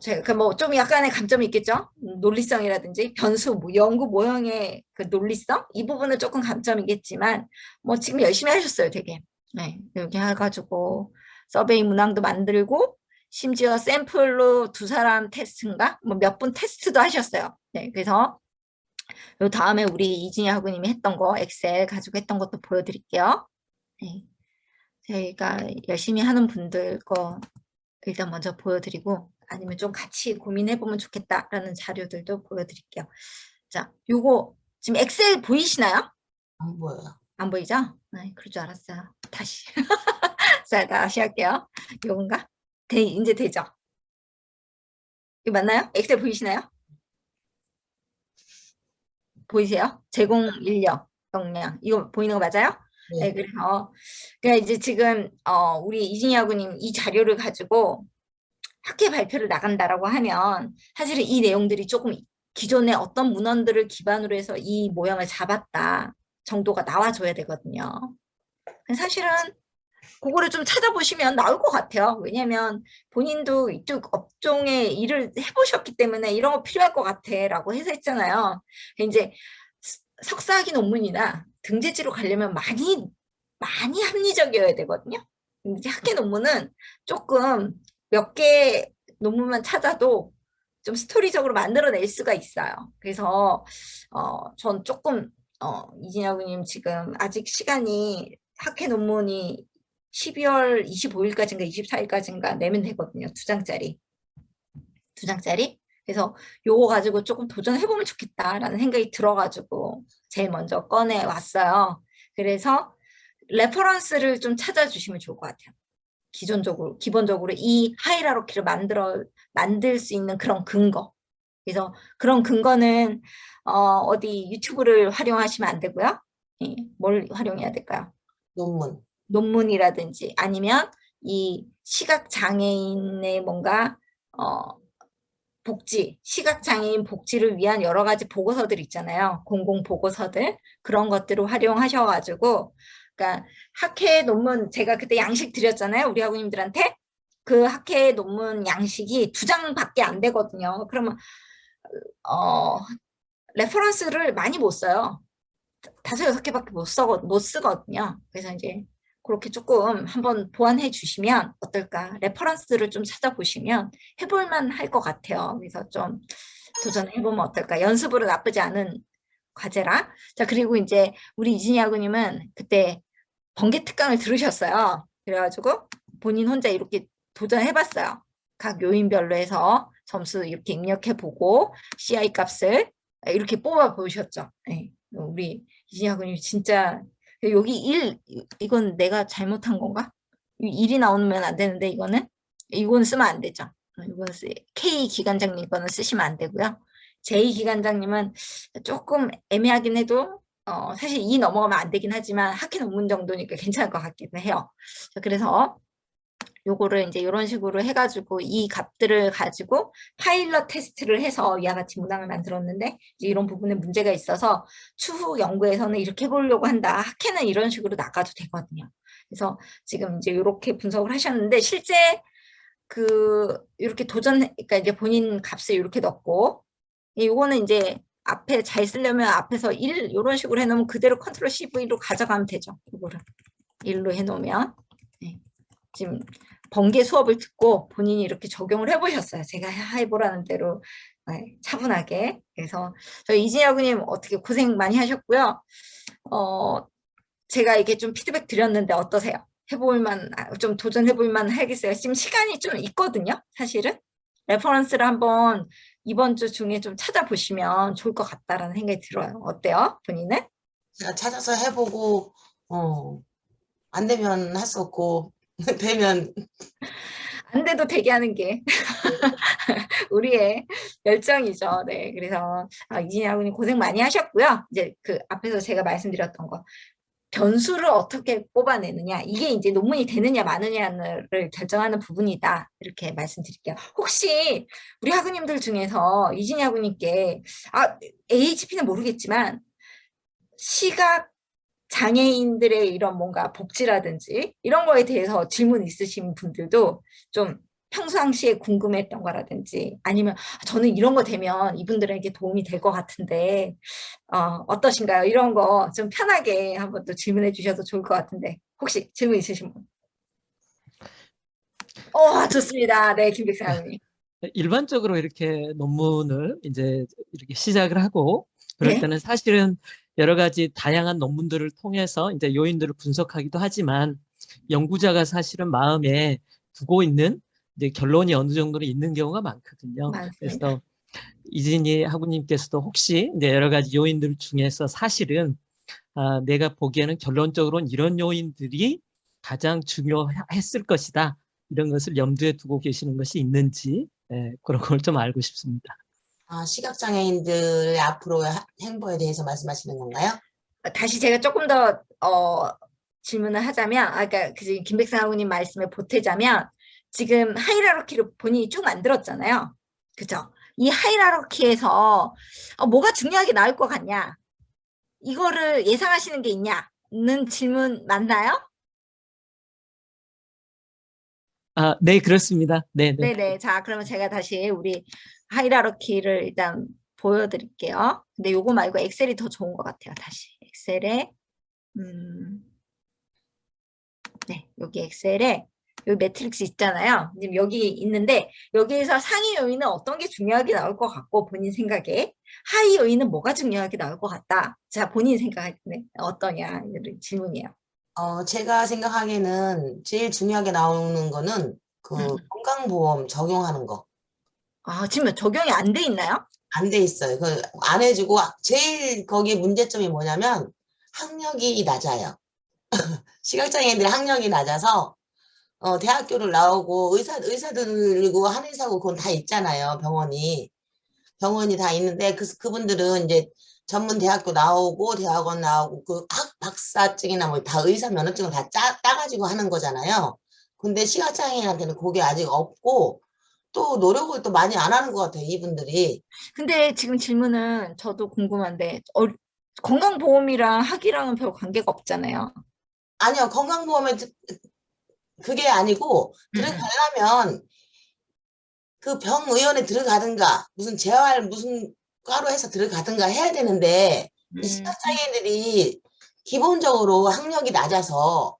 제가 뭐 좀 약간의 감점이 있겠죠? 논리성이라든지 변수, 연구 모형의 그 논리성 이 부분은 조금 감점이겠지만 뭐 지금 열심히 하셨어요, 되게. 네, 이렇게 해가지고 서베이 문항도 만들고 심지어 샘플로 2사람 테스트인가 뭐 몇 분 테스트도 하셨어요. 네, 그래서 요 다음에 우리 이진희 학우님이 했던 거 엑셀 가지고 했던 것도 보여드릴게요. 네. 저희가 열심히 하는 분들 거 일단 먼저 보여드리고 아니면 좀 같이 고민해보면 좋겠다라는 자료들도 보여드릴게요. 자, 요거 지금 엑셀 보이시나요? 안 보여요. 안 보이죠? 네, 그럴 줄 알았어요. 다시. 자, 다시 할게요. 요건가? 이제 되죠? 이거 맞나요? 엑셀 보이시나요? 보이세요? 제공 인력, 역량. 이거 보이는 거 맞아요? 네, 네. 그래서 이제 지금 우리 이진희 학우님 이 자료를 가지고 학회 발표를 나간다라고 하면 사실은 이 내용들이 조금 기존의 어떤 문헌들을 기반으로 해서 이 모양을 잡았다 정도가 나와줘야 되거든요. 사실은 그거를 좀 찾아보시면 나올 것 같아요. 왜냐면 본인도 이쪽 업종에 일을 해보셨기 때문에 이런 거 필요할 것 같아라고 해서 했잖아요. 이제 석사학위 논문이나 등재지로 가려면 많이 합리적이어야 되거든요. 이제 학회 논문은 조금 몇 개 논문만 찾아도 좀 스토리적으로 만들어낼 수가 있어요. 그래서 전 조금 이진희 학우님 지금 아직 시간이 학회 논문이 12월 25일까지인가 24일까지인가 내면 되거든요. 2장짜리. 2장짜리. 그래서 요거 가지고 조금 도전해보면 좋겠다라는 생각이 들어가지고 제일 먼저 꺼내 왔어요. 그래서 레퍼런스를 좀 찾아주시면 좋을 것 같아요. 기본적으로 이 하이라르키를 만들 수 있는 그런 근거. 그래서 그런 근거는 어디 유튜브를 활용하시면 안 되고요. 예, 뭘 활용해야 될까요? 논문. 논문이라든지 아니면 이 시각장애인의 뭔가 시각장애인 복지를 위한 여러 가지 보고서들 있잖아요. 공공 보고서들 그런 것들을 활용하셔가지고 그러니까 학회 논문 제가 그때 양식 드렸잖아요. 우리 학우님들한테 그 학회 논문 양식이 2장밖에 안 되거든요. 그러면 레퍼런스를 많이 못 써요. 5-6개밖에 못 쓰거든요. 그래서 이제 그렇게 조금 한번 보완해 주시면 어떨까? 레퍼런스를 좀 찾아보시면 해볼만 할 것 같아요. 그래서 좀 도전해보면 어떨까? 연습으로 나쁘지 않은 과제라. 자, 그리고 이제 우리 이진희 학우님은 그때 번개 특강을 들으셨어요. 그래가지고 본인 혼자 이렇게 도전해봤어요. 각 요인별로 해서 점수 이렇게 입력해보고 CI 값을 이렇게 뽑아 보셨죠. 네. 우리 이진희 학우님 진짜 여기 이건 내가 잘못한 건가? 1이 나오면 안 되는데 이거는 쓰면 안 되죠. 이거는 K 기관장님 거는 쓰시면 안 되고요. J 기관장님은 조금 애매하긴 해도 사실 2 넘어가면 안 되긴 하지만 학회 논문 정도니까 괜찮을 것 같기도 해요. 그래서 요거를 이제 이런 식으로 해가지고 이 값들을 가지고 파일럿 테스트를 해서 이와 같이 문항을 만들었는데 이제 이런 부분에 문제가 있어서 추후 연구에서는 이렇게 해보려고 한다. 학회는 이런 식으로 나가도 되거든요. 그래서 지금 이제 이렇게 분석을 하셨는데 실제 이렇게 그러니까 이제 본인 값을 이렇게 넣고 요거는 이제 앞에 잘 쓰려면 앞에서 1 이런 식으로 해놓으면 그대로 컨트롤 CV로 가져가면 되죠. 이거를 1로 해놓으면 지금 번개 수업을 듣고 본인이 이렇게 적용을 해보셨어요. 제가 해보라는 대로 차분하게. 그래서 저희 이진희 학우님 어떻게 고생 많이 하셨고요. 제가 이게 좀 피드백 드렸는데 어떠세요? 좀 도전해볼만 하겠어요. 지금 시간이 좀 있거든요. 사실은. 레퍼런스를 한번 이번 주 중에 좀 찾아보시면 좋을 것 같다라는 생각이 들어요. 어때요? 본인은? 제가 찾아서 해보고 안 되면 할 수 없고 되면 안 돼도 되게 하는 게 우리의 열정이죠. 네, 그래서 이진희 학우님 고생 많이 하셨고요. 이제 그 앞에서 제가 말씀드렸던 거 변수를 어떻게 뽑아내느냐 이게 이제 논문이 되느냐 마느냐를 결정하는 부분이다 이렇게 말씀드릴게요. 혹시 우리 학우님들 중에서 이진희 학우님께 AHP는 모르겠지만 시각 장애인들의 이런 뭔가 복지라든지 이런 거에 대해서 질문 있으신 분들도 좀 평상시에 궁금했던 거라든지 아니면 저는 이런 거 되면 이분들에게 도움이 될 것 같은데 어떠신가요? 이런 거 좀 편하게 한번 또 질문해 주셔도 좋을 것 같은데 혹시 질문 있으신 분? 좋습니다. 네, 김백상님. 일반적으로 이렇게 논문을 이제 이렇게 시작을 하고 그럴 네. 때는 사실은 여러 가지 다양한 논문들을 통해서 이제 요인들을 분석하기도 하지만 연구자가 사실은 마음에 두고 있는 이제 결론이 어느 정도는 있는 경우가 많거든요. 맞습니다. 그래서 이진희 학우님께서도 혹시 이제 여러 가지 요인들 중에서 사실은 내가 보기에는 결론적으로는 이런 요인들이 가장 중요했을 것이다. 이런 것을 염두에 두고 계시는 것이 있는지 그런 걸 좀 알고 싶습니다. 시각장애인들의 앞으로의 행보에 대해서 말씀하시는 건가요? 다시 제가 조금 더 질문을 하자면, 그러니까 김백상 학우님 말씀에 보태자면, 지금 하이라르키를 본인이 쭉 만들었잖아요. 그죠? 이 하이라르키에서 뭐가 중요하게 나올 것 같냐? 이거를 예상하시는 게 있냐는 질문 맞나요? 네, 그렇습니다. 네, 네. 네네. 자, 그러면 제가 다시 우리 하이라르키를 일단 보여드릴게요. 근데 요거 말고 엑셀이 더 좋은 것 같아요. 다시 엑셀에 네, 여기 엑셀에 여기 매트릭스 있잖아요. 지금 여기 있는데 여기에서 상위 요인은 어떤 게 중요하게 나올 것 같고 본인 생각에 하위 요인은 뭐가 중요하게 나올 것 같다. 자, 본인 생각에 어떠냐 이런 질문이에요. 제가 생각하기에는 제일 중요하게 나오는 거는 그 건강보험 적용하는 거. 지금 적용이 안 돼 있나요? 안 돼 있어요. 그 안 해주고 제일 거기 문제점이 뭐냐면 학력이 낮아요. 시각장애인들의 학력이 낮아서 대학교를 나오고 의사들이고 한의사고 그건 다 있잖아요. 병원이 다 있는데 그분들은 이제 전문 대학교 나오고 대학원 나오고 그 박사증이나 뭐 다 의사 면허증을 다 따가지고 하는 거잖아요. 근데 시각장애인한테는 그게 아직 없고 또 노력을 또 많이 안 하는 것 같아요. 이분들이. 근데 지금 질문은 저도 궁금한데 건강보험이랑 학위랑은 별 관계가 없잖아요. 아니요. 건강보험에 그게 아니고 들어가려면 그 병의원에 들어가든가 무슨 재활 무슨 과로 해서 들어가든가 해야 되는데 이 시각장애인들이 기본적으로 학력이 낮아서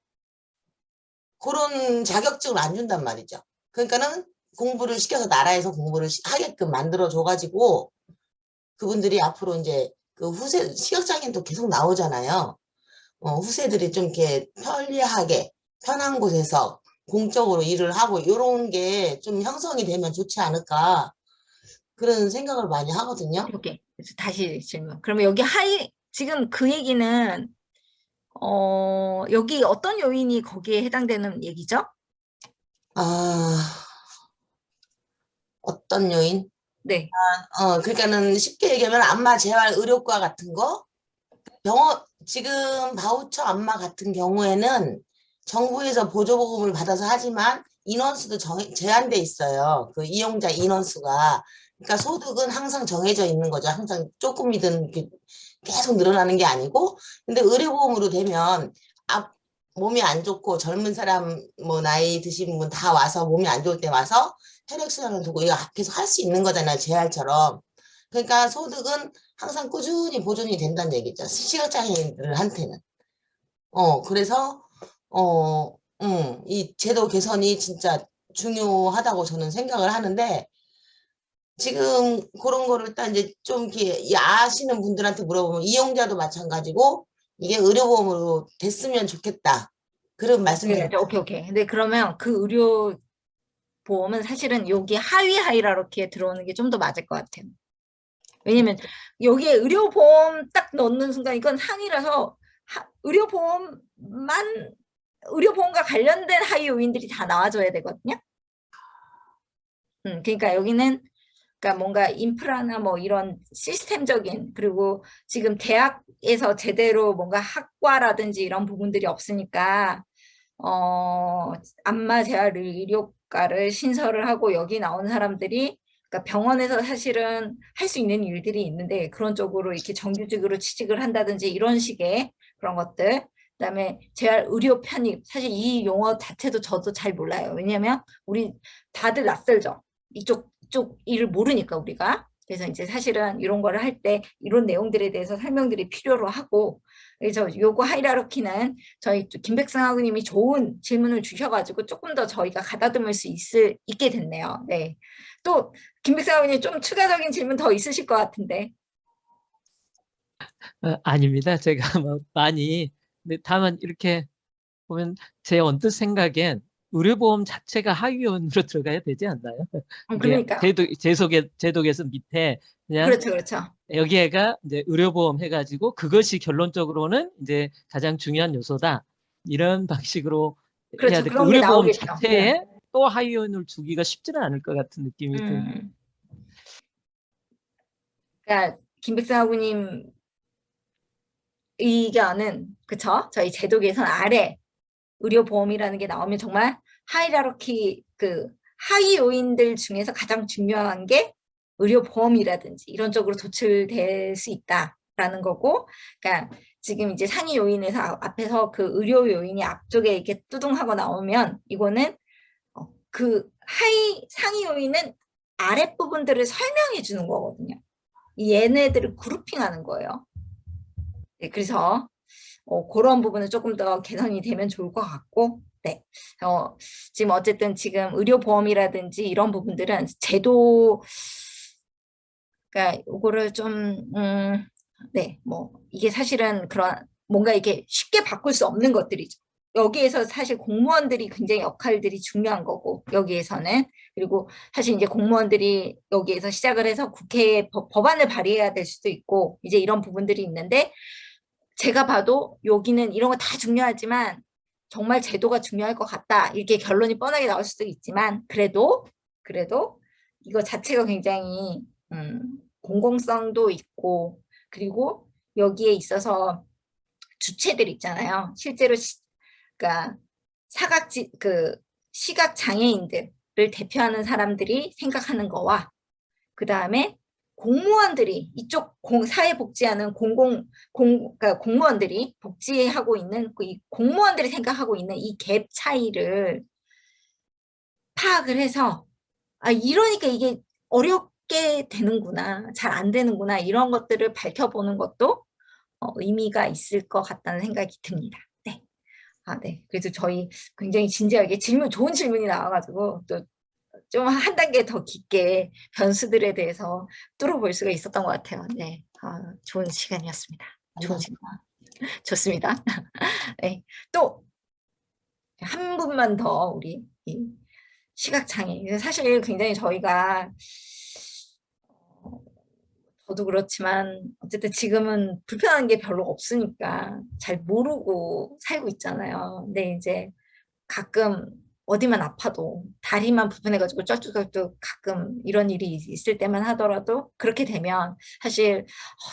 그런 자격증을 안 준단 말이죠. 그러니까는 공부를 시켜서 나라에서 공부를 하게끔 만들어 줘가지고 그분들이 앞으로 이제 그 후세 시각장애인도 계속 나오잖아요. 후세들이 좀 이렇게 편리하게 편한 곳에서 공적으로 일을 하고 이런 게 좀 형성이 되면 좋지 않을까 그런 생각을 많이 하거든요. 오케이. 그래서 다시 질문. 그러면 여기 지금 그 얘기는 여기 어떤 요인이 거기에 해당되는 얘기죠? 어떤 요인? 네. 그러니까는 쉽게 얘기하면 안마 재활 의료과 같은 거 지금 바우처 안마 같은 경우에는 정부에서 보조보험을 받아서 하지만 인원수도 제한돼 있어요. 그 이용자 인원수가. 그러니까 소득은 항상 정해져 있는 거죠. 항상 조금이든 계속 늘어나는 게 아니고. 근데 의료보험으로 되면 몸이 안 좋고 젊은 사람 뭐 나이 드신 분 다 와서 몸이 안 좋을 때 와서 혈액순환을 두고 이거 계속 할 수 있는 거잖아요. 재활처럼. 그러니까 소득은 항상 꾸준히 보존이 된다는 얘기죠. 시각장애인들한테는. 그래서, 이 제도 개선이 진짜 중요하다고 저는 생각을 하는데, 지금 그런 거를 딱 이제 좀 이렇게 아시는 분들한테 물어보면 이용자도 마찬가지고, 이게 의료보험으로 됐으면 좋겠다. 그런 말씀들을. 네, 오케이. 근데 그러면 그 의료 보험은 사실은 여기 하위 하이라르키에 들어오는 게 좀 더 맞을 것 같아요. 왜냐면 여기에 의료보험 딱 넣는 순간 이건 상위라서 의료보험과 관련된 하위 요인들이 다 나와줘야 되거든요. 그러니까 여기는 그러니까 뭔가 인프라나 뭐 이런 시스템적인 그리고 지금 대학에서 제대로 뭔가 학과라든지 이런 부분들이 없으니까 안마 재활 의료과를 신설을 하고 여기 나온 사람들이 그러니까 병원에서 사실은 할 수 있는 일들이 있는데 그런 쪽으로 이렇게 정규직으로 취직을 한다든지 이런 식의 그런 것들. 그다음에 재활 의료 편입. 사실 이 용어 자체도 저도 잘 몰라요. 왜냐면 우리 다들 낯설죠. 이쪽 일을 모르니까 우리가. 그래서 이제 사실은 이런 거를 할 때 이런 내용들에 대해서 설명들이 필요로 하고 그래서 요거 하이라르키는 저희 김백승 학우님이 좋은 질문을 주셔가지고 조금 더 저희가 가다듬을 수 있게 됐네요. 네. 또 김백승 학우님 좀 추가적인 질문 더 있으실 것 같은데. 아닙니다. 제가 뭐 많이, 근데 다만 이렇게 보면 제 언뜻 생각엔 의료보험 자체가 하위 요인으로 들어가야 되지 않나요? 이게 그러니까요. 제도 개선 밑에 그냥 그렇죠, 그렇죠. 여기에가 이제 의료보험 해가지고 그것이 결론적으로는 이제 가장 중요한 요소다. 이런 방식으로 해야 그렇죠. 될 거. 그런 게 의료보험 나오겠죠. 네. 자체에 또 하위 요인을 주기가 쉽지는 않을 것 같은 느낌이 듭니다. 그러니까 김백선 아버님 의견은 그쵸? 저희 제도 개선 아래 의료보험이라는 게 나오면 정말 하이라르키 그 하위 요인들 중에서 가장 중요한 게 의료보험이라든지 이런 쪽으로 도출될 수 있다라는 거고, 그러니까 지금 이제 상위 요인에서 앞에서 그 의료 요인이 앞쪽에 이렇게 뚜둥하고 나오면 이거는 그 상위 요인은 아랫부분들을 설명해 주는 거거든요. 얘네들을 그룹핑하는 거예요. 네, 그래서 그런 부분은 조금 더 개선이 되면 좋을 것 같고, 네. 지금 어쨌든 지금 의료보험이라든지 이런 부분들은 제도, 그러니까 요거를 좀, 네, 뭐, 이게 사실은 그런, 뭔가 이렇게 쉽게 바꿀 수 없는 것들이죠. 여기에서 사실 공무원들이 굉장히 역할들이 중요한 거고, 여기에서는. 그리고 사실 이제 공무원들이 여기에서 시작을 해서 국회에 법안을 발의해야 될 수도 있고, 이제 이런 부분들이 있는데, 제가 봐도 여기는 이런 거 다 중요하지만 정말 제도가 중요할 것 같다. 이렇게 결론이 뻔하게 나올 수도 있지만 그래도 이거 자체가 굉장히 공공성도 있고 그리고 여기에 있어서 주체들 있잖아요. 실제로 그러니까 시각 장애인들을 대표하는 사람들이 생각하는 거와 그 다음에 공무원들이 이쪽 사회복지하는 그러니까 공무원들이 복지하고 있는 이 공무원들이 생각하고 있는 이 갭 차이를 파악을 해서 이러니까 이게 어렵게 되는구나, 잘 안 되는구나 이런 것들을 밝혀보는 것도 의미가 있을 것 같다는 생각이 듭니다. 네. 네. 그래서 저희 굉장히 진지하게 좋은 질문이 나와가지고 또 좀 한 단계 더 깊게 변수들에 대해서 뚫어볼 수가 있었던 것 같아요. 네, 좋은 시간이었습니다. 좋은 시간. 좋습니다. 네, 또 한 분만 더 우리 시각장애. 사실 굉장히 저희가 저도 그렇지만 어쨌든 지금은 불편한 게 별로 없으니까 잘 모르고 살고 있잖아요. 근데 이제 가끔 어디만 아파도 다리만 불편해가지고 쩔뚝쩔뚝 가끔 이런 일이 있을 때만 하더라도 그렇게 되면 사실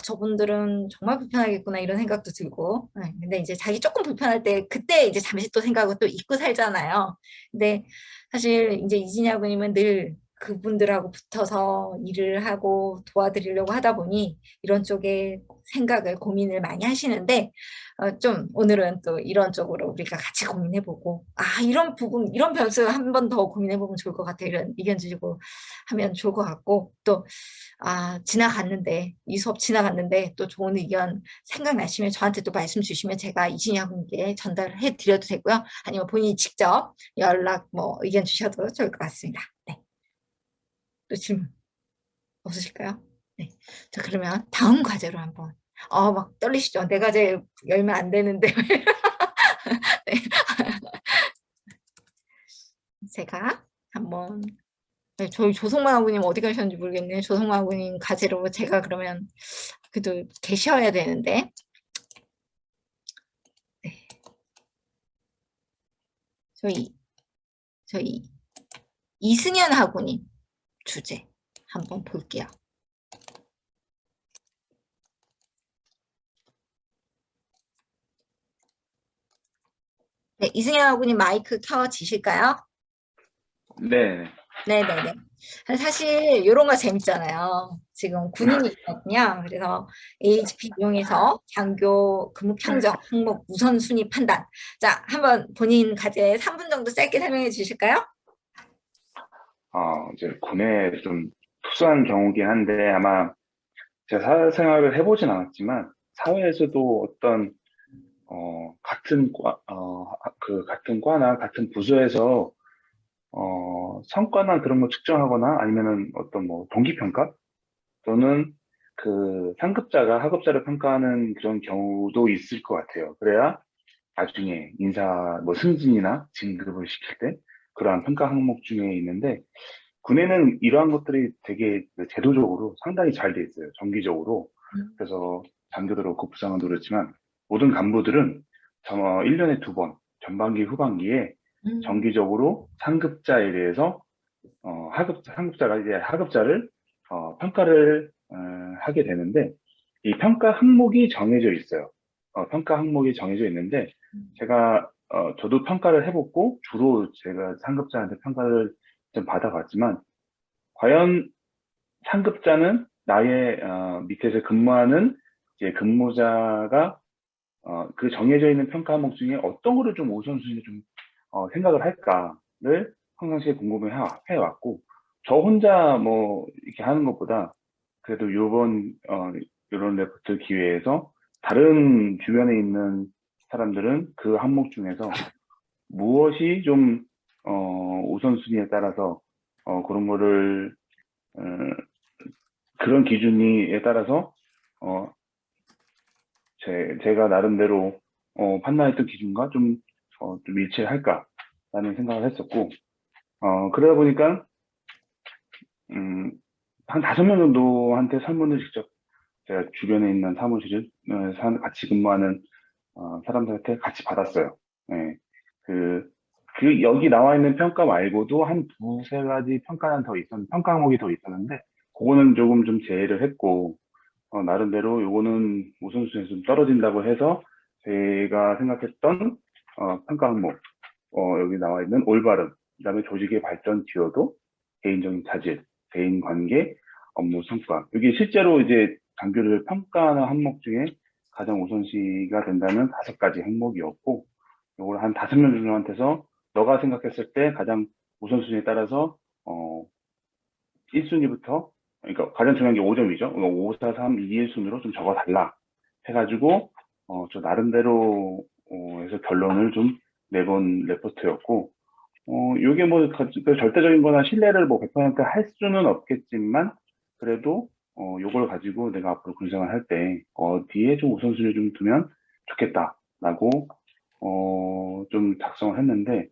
저분들은 정말 불편하겠구나 이런 생각도 들고 근데 이제 자기 조금 불편할 때 그때 이제 잠시 또 생각을 또 잊고 살잖아요. 근데 사실 이제 이진희 아버님은 늘 그분들하고 붙어서 일을 하고 도와드리려고 하다 보니 이런 쪽에 생각을 고민을 많이 하시는데 좀 오늘은 또 이런 쪽으로 우리가 같이 고민해보고 이런 부분 이런 변수 한 번 더 고민해보면 좋을 것 같아요. 이런 의견 주시고 하면 좋을 것 같고 또 지나갔는데 이 수업 지나갔는데 또 좋은 의견 생각나시면 저한테 또 말씀 주시면 제가 이진희 분께 전달해 드려도 되고요. 아니면 본인이 직접 연락 뭐 의견 주셔도 좋을 것 같습니다. 네. 또 질문 없으실까요? 네. 자 그러면 다음 과제로 한번 막 떨리시죠? 내 과제 열면 안 되는데 네. 제가 한번 저희 조성만 아버님 어디 가셨는지 모르겠네요. 조성만 아버님 과제로 제가 그러면 그래도 계셔야 되는데 네. 저희 이승현 학우님 주제 한번 볼게요. 네, 이승현 학우님 마이크 켜지실까요? 네, 네네네. 사실 이런 거 재밌잖아요. 지금 군인이거든요. 그래서 AHP 이용해서 장교 근무 평정 항목 우선순위 판단. 자, 한번 본인 과제 3분 정도 짧게 설명해 주실까요? 이제 군에 좀 특수한 경우긴 한데 아마 제가 사회생활을 해보진 않았지만 사회에서도 어떤 같은 과나 같은 부서에서 성과나 그런 거 측정하거나 아니면은 어떤 뭐 동기평가 또는 그 상급자가 하급자를 평가하는 그런 경우도 있을 것 같아요. 그래야 나중에 인사, 뭐 승진이나 진급을 시킬 때 그러한 평가 항목 중에 있는데, 군에는 이러한 것들이 되게 그 제도적으로 상당히 잘 돼 있어요. 정기적으로. 그래서 장교도 그렇고 부상도 그렇지만 모든 간부들은 1년에 2번, 전반기, 후반기에 정기적으로 상급자에 대해서 상급자가 이제 하급자를 평가를 하게 되는데, 이 평가 항목이 정해져 있어요. 평가 항목이 정해져 있는데, 제가 저도 평가를 해봤고 주로 제가 상급자한테 평가를 좀 받아봤지만, 과연 상급자는 나의 밑에서 근무하는 이제 근무자가 그 정해져 있는 평가 항목 중에 어떤 거를 좀 우선순위 좀 생각을 할까를 평상시에 궁금해 해왔고, 저 혼자 뭐 이렇게 하는 것보다 그래도 요런 레포트 기회에서 다른 주변에 있는 사람들은 그 항목 중에서 무엇이 좀 우선순위에 따라서 그런 거를 어, 그런 기준에 따라서 어, 제가 나름대로 판단했던 기준과 좀 일치할까라는 생각을 했었고, 그러다 보니까 한 5명 정도한테 설문을 직접 제가 주변에 있는 사무실을 같이 근무하는 사람들한테 같이 받았어요. 예. 여기 나와 있는 평가 말고도 한 2-3가지 평가 항목이 더 있었는데, 그거는 조금 좀 제외를 했고, 나름대로 요거는 우선순위에서 좀 떨어진다고 해서 제가 생각했던 평가 항목, 여기 나와 있는 올바름, 그다음에 조직의 발전 기여도, 개인적인 자질, 대인 관계, 업무 성과. 이게 실제로 이제 장교를 평가하는 항목 중에 가장 우선시가 된다는 5가지 항목이었고, 요걸 한 5명 정도한테서 너가 생각했을 때 가장 우선순위에 따라서 1순위부터, 그러니까 가장 중요한 게 5점이죠. 5, 4, 3, 2, 1순위로 좀 적어달라 해가지고 저 나름대로 해서 결론을 좀 내본 레포트였고, 요게 뭐 그 절대적인 거나 신뢰를 뭐 100%할 수는 없겠지만, 그래도 요걸 가지고 내가 앞으로 군생활 할 때 어디에 좀 우선순위 좀 두면 좋겠다라고 좀 작성을 했는데,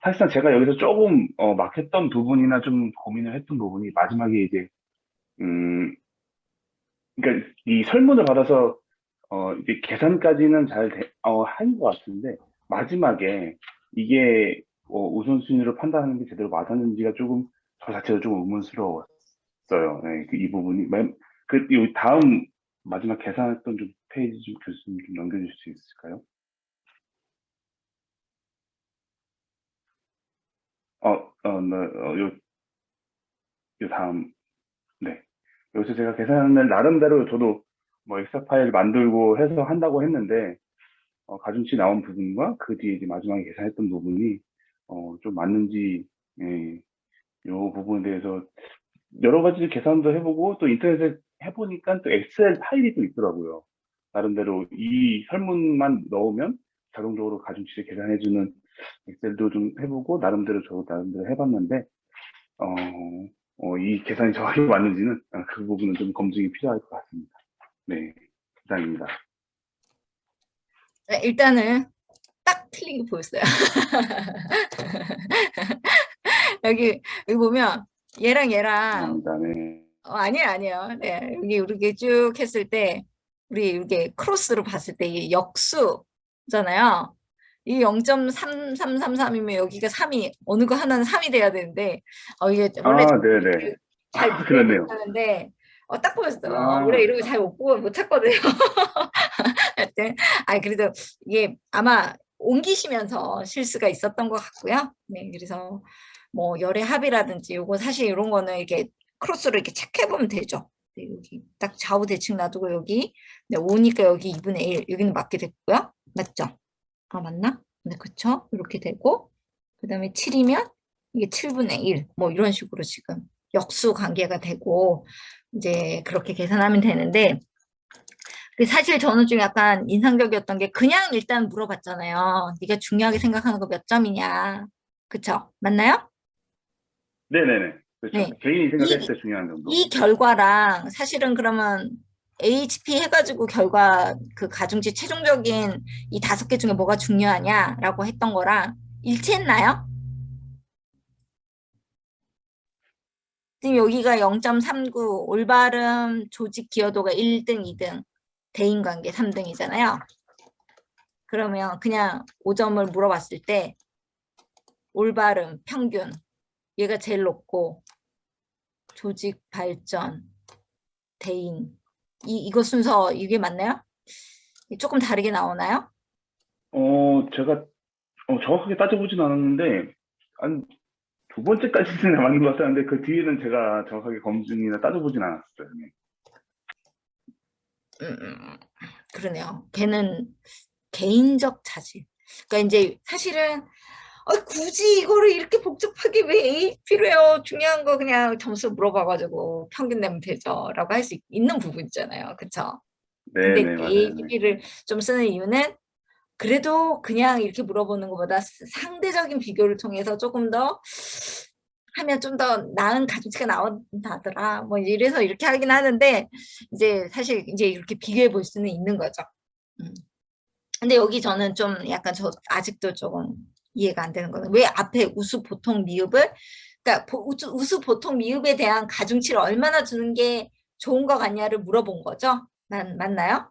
사실상 제가 여기서 조금 막혔던 부분이나 좀 고민을 했던 부분이 마지막에 이제 음 그러니까 이 설문을 받아서 이제 계산까지는 잘 한 것 같은데, 마지막에 이게 우선순위로 판단하는 게 제대로 맞았는지가 조금 저 자체가 조금 의문스러웠어요. 네, 이 부분이 요 다음 마지막 계산했던 좀 페이지 좀 교수님 좀 넘겨줄 수 있을까요? 요 다음, 네. 여기서 제가 계산을 나름대로 저도 뭐 엑셀 파일 만들고 해서 한다고 했는데, 가중치 나온 부분과 그 뒤에 이제 마지막에 계산했던 부분이 좀 맞는지, 예, 요 부분에 대해서 여러 가지 계산도 해보고 또 인터넷에 해보니까 또 엑셀 파일이 또 있더라고요. 나름대로 이 설문만 넣으면 자동적으로 가중치를 계산해주는 엑셀도 좀 해보고 저도 나름대로 해봤는데, 이 계산이 정확히 맞는지는 그 부분은 좀 검증이 필요할 것 같습니다. 네, 이상입니다. 네, 일단은 딱 틀린 게 보였어요. 여기 보면 얘랑 감사합니다. 네. 아니에요, 아니에요. 네, 여기 이렇게 쭉 했을 때 우리 이렇게 크로스로 봤을 때 이게 역수잖아요. 이 0.3333이면 여기가 3이 어느 거 하나는 3이 돼야 되는데 이게 원래 네네. 잘 그렇네요. 못하는데 딱 보였어요. 아, 원래 이런 거 잘 못 찾거든요. 하여튼 그래도 이게 아마 옮기시면서 실수가 있었던 것 같고요. 네, 그래서 뭐 열의 합이라든지 요거 사실 이런 거는 이렇게 크로스로 이렇게 체크해 보면 되죠. 네, 여기 딱 좌우 대칭 놔두고 여기 5니까 여기 2분의 1 여기는 맞게 됐고요. 맞죠? 맞나? 네, 그쵸? 이렇게 되고 그 다음에 7이면 이게 7분의 1 뭐 이런 식으로 지금 역수 관계가 되고 이제 그렇게 계산하면 되는데, 사실 저는 좀 약간 인상적이었던 게 그냥 일단 물어봤잖아요. 네가 중요하게 생각하는 거 몇 점이냐. 그쵸? 맞나요? 네네네. 그렇죠. 네. 개인이 생각했을 때 중요한 정도. 이 결과랑 사실은 그러면 AHP 해가지고 결과 그 가중치 최종적인 이 5개 중에 뭐가 중요하냐라고 했던 거랑 일치했나요? 지금 여기가 0.39, 올바름, 조직 기여도가 1등, 2등, 대인관계 3등이잖아요. 그러면 그냥 5점을 물어봤을 때 올바름, 평균, 얘가 제일 높고 조직 발전, 대인, 이거 순서 이게 맞나요? 조금 다르게 나오나요? 제가 정확하게 따져보진 않았는데 한 두 번째까지는 맞는 것 같았는데 그 뒤에는 제가 정확하게 검증이나 따져보진 않았어요. 네. 그러네요. 걔는 개인적 차질. 그러니까 이제 사실은 굳이 이거를 이렇게 복잡하게 왜 A 필요해요? 중요한 거 그냥 점수 물어봐가지고 평균 내면 되죠. 라고 할 수 있는 부분 있잖아요. 그쵸? 근데 네네, 맞아요. 네. AHP를 좀 쓰는 이유는 그래도 그냥 이렇게 물어보는 것보다 상대적인 비교를 통해서 조금 더 하면 좀 더 나은 가중치가 나온다더라. 뭐 이래서 이렇게 하긴 하는데 이제 사실 이제 이렇게 비교해 볼 수는 있는 거죠. 근데 여기 저는 좀 약간 저 아직도 조금 이해가 안 되는 거는 왜 앞에 우수 보통 미흡을 그러니까 우수 보통 미흡에 대한 가중치를 얼마나 주는 게 좋은 것 같냐를 물어본 거죠. 맞나요?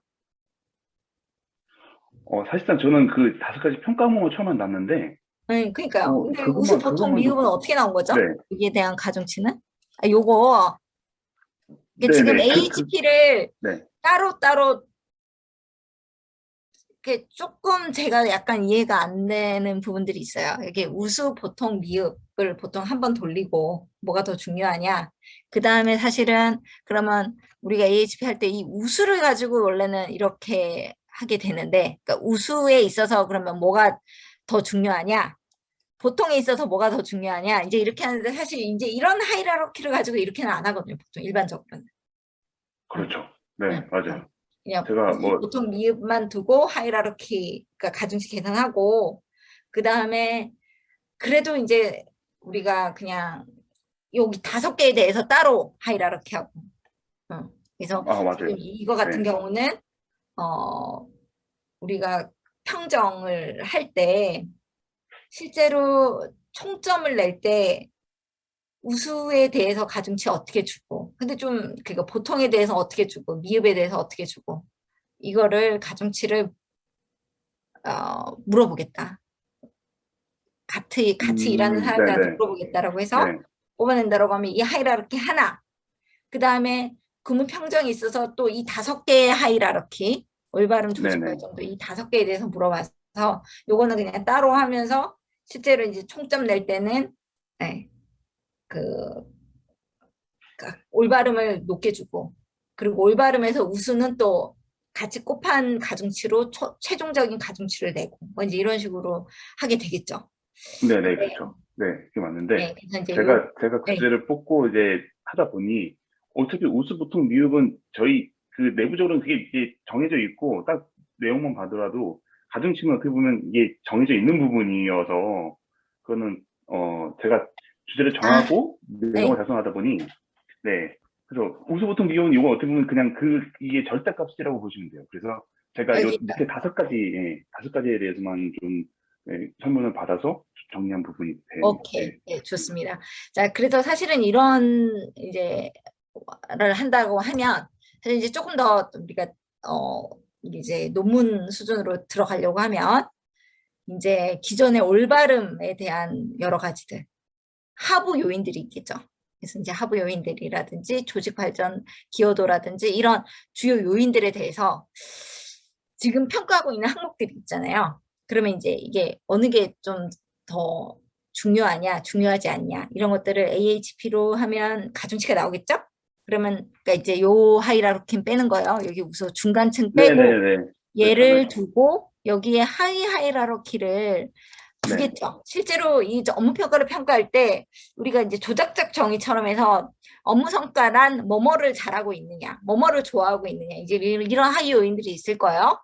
사실상 저는 그 5가지 평가목을 처음에 놨는데, 네, 그러니까요. 근데 우수 보통 그것만 미흡은 놓고, 어떻게 나온 거죠? 네, 여기에 대한 가중치는? 요거 지금 네네, AHP를 네, 따로따로 조금 제가 약간 이해가 안 되는 부분들이 있어요. 이게 우수, 보통, 미흡을 보통 한 번 돌리고 뭐가 더 중요하냐. 그 다음에 사실은 그러면 우리가 AHP 할 때 이 우수를 가지고 원래는 이렇게 하게 되는데 그러니까 우수에 있어서 그러면 뭐가 더 중요하냐. 보통에 있어서 뭐가 더 중요하냐. 이제 이렇게 하는데 사실 이제 이런 하이라르키를 가지고 이렇게는 안 하거든요. 보통 일반적으로는. 그렇죠. 네, 맞아요. 그냥 제가 보통 미흡만 두고 하이라르키, 그러니까 가중치 계산하고 그 다음에 그래도 이제 우리가 그냥 여기 5개에 대해서 따로 하이라르키 하고 그래서 맞아요. 지금 이거 같은 네, 경우는 우리가 평정을 할 때 실제로 총점을 낼 때 우수에 대해서 가중치 어떻게 주고 근데 좀 그러니까 보통에 대해서 어떻게 주고 미흡에 대해서 어떻게 주고 이거를 가중치를 물어보겠다. 같이 일하는 사람들한테 네네, 물어보겠다라고 해서 네, 뽑아낸다라고 하면 이 하이라르키 하나, 그 다음에 구문 평정이 있어서 또 이 5개의 하이라르키, 올바름 조직 네네. 발전도 이 5개에 대해서 물어봐서 요거는 그냥 따로 하면서 실제로 이제 총점 낼 때는 네, 그 올바름을 높게 주고 그리고 올바름에서 우수는 또 같이 곱한 가중치로 최종적인 가중치를 내고 뭐 이제 이런 식으로 하게 되겠죠. 네네, 네, 그렇죠. 네, 그게 맞는데, 네, 그래서 이제 제가 네, 구제를 뽑고 이제 하다 보니, 어차피 우수, 보통, 미흡은 저희 그 내부적으로는 그게 이게 정해져 있고, 딱 내용만 봐더라도, 가중치는 어떻게 보면 이게 정해져 있는 부분이어서, 그거는, 제가 주제를 정하고 내용을 네, 작성하다 보니, 네. 그래서 우수, 보통, 미흡은 이거 어떻게 보면 그냥 이게 절대값이라고 보시면 돼요. 그래서 제가 요 여기 밑에 5가지, 예, 5가지에 대해서만 좀, 설문을 받아서 정리한 부분이 오케이, 네, 좋습니다. 자, 그래서 사실은 이런 이제를 한다고 하면 사실 이제 조금 더 우리가 이제 논문 수준으로 들어가려고 하면 이제 기존의 올바름에 대한 여러 가지들 하부 요인들이 있겠죠. 그래서 이제 하부 요인들이라든지 조직 발전 기여도라든지 이런 주요 요인들에 대해서 지금 평가하고 있는 항목들이 있잖아요. 그러면 이제 이게 어느 게 좀 더 중요하냐, 중요하지 않냐 이런 것들을 AHP로 하면 가중치가 나오겠죠? 그러면 그러니까 이제 요 하이라르키는 빼는 거예요. 여기 우선 중간층 빼고 네네네. 얘를 그렇죠. 두고 여기에 하이 하이라르키를 네. 두겠죠. 실제로 이 업무 평가를 평가할 때 우리가 이제 조작적 정의처럼 해서 업무 성과란 뭐뭐를 잘하고 있느냐, 뭐뭐를 좋아하고 있느냐 이제 이런 하위 요인들이 있을 거예요.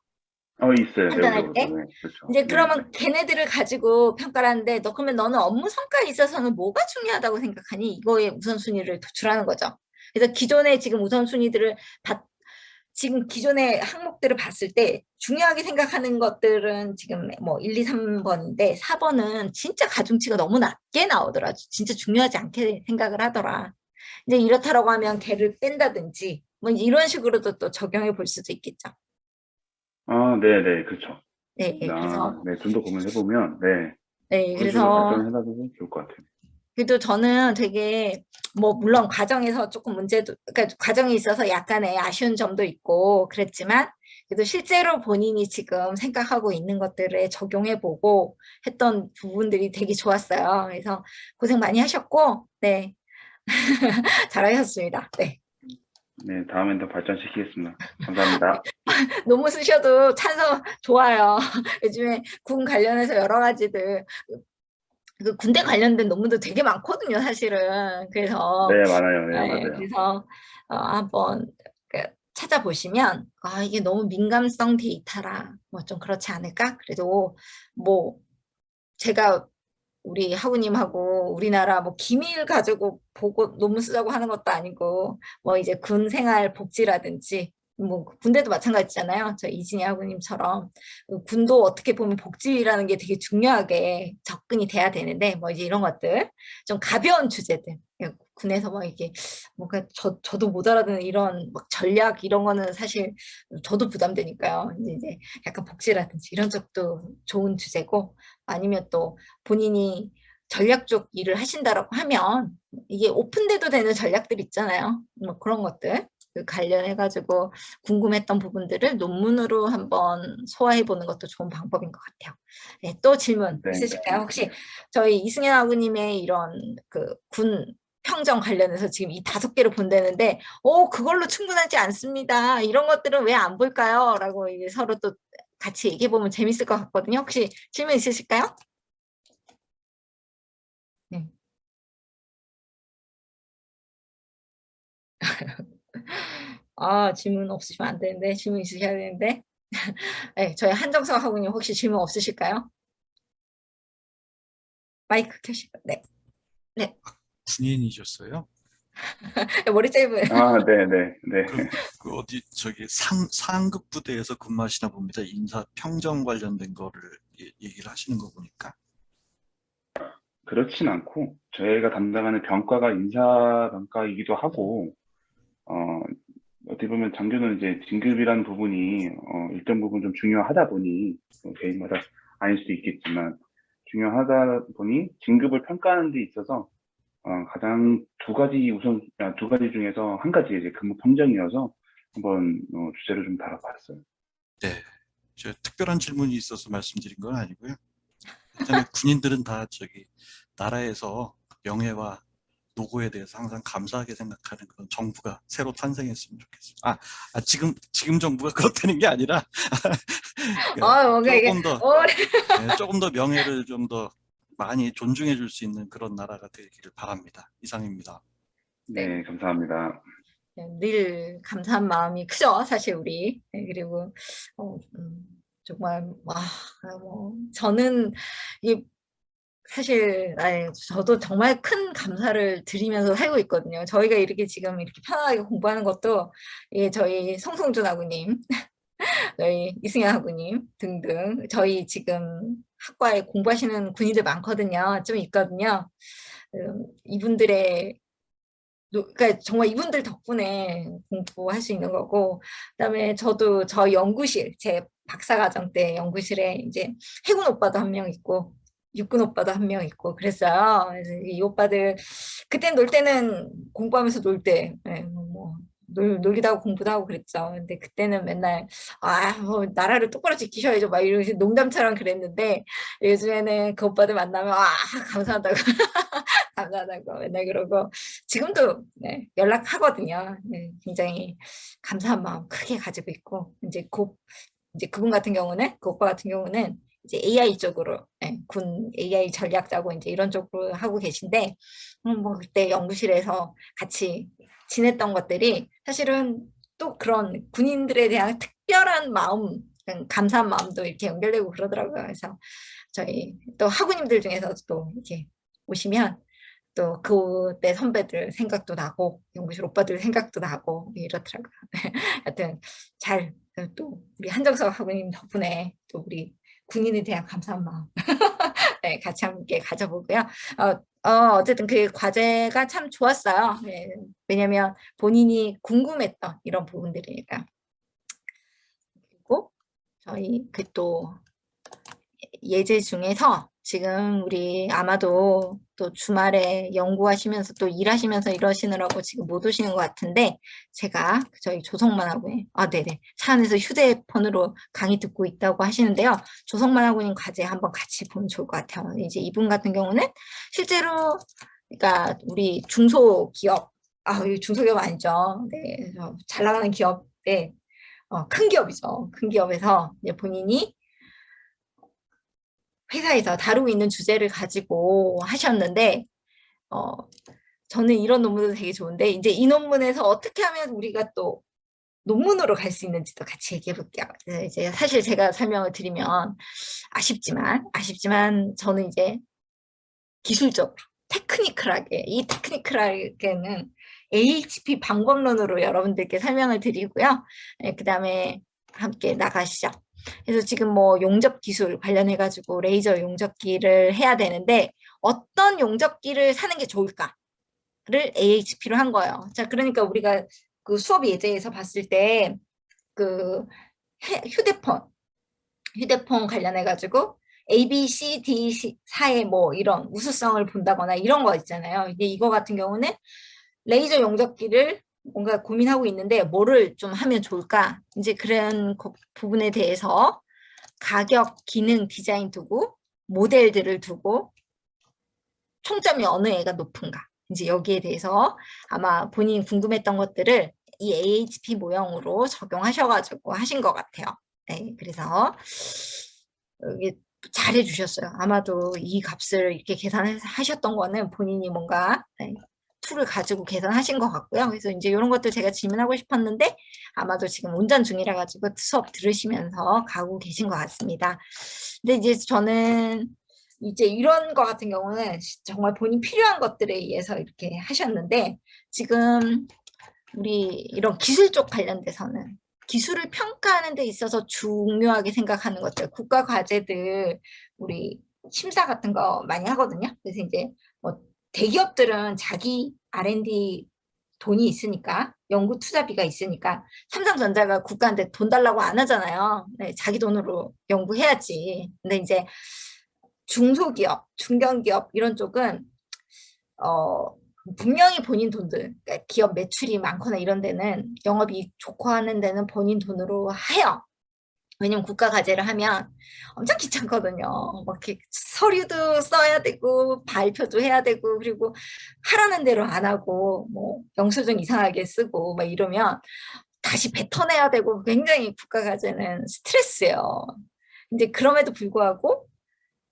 있어요. 판단할 때. 내부적으로. 네, 그렇죠. 이제 네. 그러면 걔네들을 가지고 평가를 하는데 그러면 너는 업무 성과에 있어서는 뭐가 중요하다고 생각하니? 이거에 우선순위를 도출하는 거죠. 그래서 기존의 지금 우선순위들을 지금 기존의 항목들을 봤을 때 중요하게 생각하는 것들은 지금 뭐 1, 2, 3번인데 4번은 진짜 가중치가 너무 낮게 나오더라. 진짜 중요하지 않게 생각을 하더라. 이제 이렇다라고 하면 걔를 뺀다든지 뭐 이런 식으로도 또 적용해 볼 수도 있겠죠. 네네, 그렇죠. 네, 그래서 네, 좀 더 고민해보면, 네, 네, 그런 식으로 그래서 발전을 해가지고 좋을 것 같아요. 그래도 저는 되게 뭐 물론 과정에서 조금 문제도 그러니까 과정에 있어서 약간의 아쉬운 점도 있고 그랬지만 그래도 실제로 본인이 지금 생각하고 있는 것들에 적용해보고 했던 부분들이 되게 좋았어요. 그래서 고생 많이 하셨고 네 잘하셨습니다. 네. 네, 다음엔 더 발전시키겠습니다. 감사합니다. 논문 쓰셔도 찬성 좋아요. 요즘에 군 관련해서 여러 가지들 그 군대 관련된 논문도 되게 많거든요, 사실은. 그래서 네, 많아요. 네, 네, 맞아요. 그래서 한번 그 찾아보시면 이게 너무 민감성 데이터라 뭐 좀 그렇지 않을까? 그래도 뭐 제가 우리 하우님하고 우리나라 뭐 기밀 가지고 보고 논문 쓰자고 하는 것도 아니고 뭐 이제 군 생활 복지라든지 뭐 군대도 마찬가지잖아요. 저 이진희 하우님처럼 군도 어떻게 보면 복지라는 게 되게 중요하게 접근이 돼야 되는데 뭐 이제 이런 것들 좀 가벼운 주제들 군에서 뭐 이게 뭔가 저도 못 알아듣는 이런 막 전략 이런 거는 사실 저도 부담되니까요. 이제 약간 복지라든지 이런 쪽도 좋은 주제고 아니면 또 본인이 전략 쪽 일을 하신다라고 하면 이게 오픈돼도 되는 전략들 있잖아요. 뭐 그런 것들 그 관련해가지고 궁금했던 부분들을 논문으로 한번 소화해보는 것도 좋은 방법인 것 같아요. 네, 또 질문 네. 있으실까요? 혹시 저희 이승현 아버님의 이런 그 군 평정 관련해서 지금 이 5개를 본다는데 그걸로 충분하지 않습니다. 이런 것들은 왜 안 볼까요? 라고 이제 서로 또 같이 얘기해보면 재밌을 것 같거든요. 혹시 질문 있으실까요? 네. 질문 없으시면 안 되는데, 질문 있으셔야 되는데. 네, 저희 한정석 학우님 혹시 질문 없으실까요? 마이크 켜시고, 네. 네. 군인이셨어요? 머리 짧은. 네네, 네. 그럼 그 어디 저기 상급 부대에서 근무하시나 봅니다. 인사 평정 관련된 거를 얘기를 하시는 거 보니까. 그렇진 않고, 저희가 담당하는 병과가 인사병과이기도 하고, 어떻게 보면 장교는 이제 진급이라는 부분이, 일정 부분 좀 중요하다 보니, 개인마다 아닐 수도 있겠지만, 중요하다 보니 진급을 평가하는 데 있어서, 가장 두 가지 중에서 한 가지 이제 근무 평정이어서 한번 주제를 좀 다뤄봤어요. 네. 저 특별한 질문이 있어서 말씀드린 건 아니고요. 일단 군인들은 다 저기 나라에서 명예와 노고에 대해서 항상 감사하게 생각하는 그런 정부가 새로 탄생했으면 좋겠습니다. 지금 정부가 그렇다는 게 아니라 뭔가 이게, 조금 더 명예를 좀 더 많이 존중해 줄 수 있는 그런 나라가 되기를 바랍니다. 이상입니다. 네, 감사합니다. 늘 감사한 마음이 크죠, 사실 우리. 네, 그리고 정말 저는 이게 사실 저도 정말 큰 감사를 드리면서 살고 있거든요. 저희가 이렇게 지금 이렇게 편안하게 공부하는 것도 저희 송송준 아구님, 저희 이승현 아구님 등등 저희 지금 학과에 공부하시는 군인들 많거든요. 좀 있거든요. 이분들의 그러니까 정말 이분들 덕분에 공부할 수 있는 거고, 그다음에 저도 저 연구실, 제 박사과정 때 연구실에 이제 해군 오빠도 한 명 있고, 육군 오빠도 한 명 있고 그랬어요. 그래서 이 오빠들 그때 놀 때는 공부하면서 놀 때, 놀기도 하고 공부도 하고 그랬죠. 근데 그때는 맨날 뭐 나라를 똑바로 지키셔야죠. 막 이러면서 농담처럼 그랬는데 요즘에는 그 오빠들 만나면 감사하다고. 감사하다고 맨날 그러고 지금도 연락하거든요. 네, 굉장히 감사한 마음 크게 가지고 있고 이제 그분 같은 경우는 그 오빠 같은 경우는 이제 AI 쪽으로 군 AI 전략자고 이제 이런 쪽으로 하고 계신데 뭐 그때 연구실에서 같이 지냈던 것들이 사실은 또 그런 군인들에 대한 특별한 마음 감사한 마음도 이렇게 연결되고 그러더라고요. 그래서 저희 또 학우님들 중에서 또 이렇게 오시면 또 그때 선배들 생각도 나고 연구실 오빠들 생각도 나고 이렇더라고요. 하여튼 잘 또 우리 한정석 학우님 덕분에 또 우리 군인에 대한 감사한 마음 네, 같이 함께 가져보고요. 어쨌든 그 과제가 참 좋았어요. 네, 왜냐면 본인이 궁금했던 이런 부분들이니까. 그리고 저희 그 또 예제 중에서 지금 우리 아마도 또 주말에 연구하시면서 또 일하시면서 이러시느라고 지금 못 오시는 것 같은데 제가 저희 조성만 학우님 네네 차 안에서 휴대폰으로 강의 듣고 있다고 하시는데요. 조성만 학우님 과제 한번 같이 보면 좋을 것 같아요. 이제 이분 같은 경우는 실제로 그러니까 우리 중소기업 이거 중소기업 아니죠. 네, 잘 나가는 기업에 큰 기업이죠. 큰 기업에서 이제 본인이 회사에서 다루고 있는 주제를 가지고 하셨는데 저는 이런 논문도 되게 좋은데 이제 이 논문에서 어떻게 하면 우리가 또 논문으로 갈 수 있는지도 같이 얘기해 볼게요. 이제 사실 제가 설명을 드리면 아쉽지만 저는 이제 기술적으로 테크니컬하게 이 테크니컬하게는 AHP 방법론으로 여러분들께 설명을 드리고요. 그 다음에 함께 나가시죠. 그래서 지금 뭐 용접 기술 관련해 가지고 레이저 용접기를 해야 되는데 어떤 용접기를 사는 게 좋을까를 AHP로 한 거예요. 자, 그러니까 우리가 그 수업 예제에서 봤을 때 그 휴대폰 관련해 가지고 A, B, C, D 사의 뭐 이런 우수성을 본다거나 이런 거 있잖아요. 이제 이거 같은 경우는 레이저 용접기를 뭔가 고민하고 있는데 뭐를 좀 하면 좋을까? 이제 그런 부분에 대해서 가격, 기능, 디자인 두고 모델들을 두고 총점이 어느 애가 높은가? 이제 여기에 대해서 아마 본인이 궁금했던 것들을 이 AHP 모형으로 적용하셔가지고 하신 것 같아요. 네, 그래서 여기 잘해 주셨어요. 아마도 이 값을 이렇게 계산하셨던 거는 본인이 뭔가 툴을 가지고 계산하신 것 같고요. 그래서 이제 이런 것들 제가 질문하고 싶었는데 아마도 지금 운전 중이라 가지고 수업 들으시면서 가고 계신 것 같습니다. 근데 이제 저는 이제 이런 거 같은 경우는 정말 본인 필요한 것들에 의해서 이렇게 하셨는데 지금 우리 이런 기술 쪽 관련돼서는 기술을 평가하는 데 있어서 중요하게 생각하는 것들, 국가 과제들 우리 심사 같은 거 많이 하거든요. 그래서 이제 뭐 대기업들은 자기 R&D 돈이 있으니까 연구 투자비가 있으니까 삼성전자가 국가한테 돈 달라고 안 하잖아요. 네, 자기 돈으로 연구해야지. 근데 이제 중소기업, 중견기업 이런 쪽은 분명히 본인 돈들, 그러니까 기업 매출이 많거나 이런 데는 영업이익 좋고 하는 데는 본인 돈으로 해요. 왜냐면 국가 과제를 하면 엄청 귀찮거든요. 막 이렇게 서류도 써야 되고 발표도 해야 되고 그리고 하라는 대로 안 하고 뭐 영수증 이상하게 쓰고 막 이러면 다시 뱉어내야 되고 굉장히 국가 과제는 스트레스예요. 근데 그럼에도 불구하고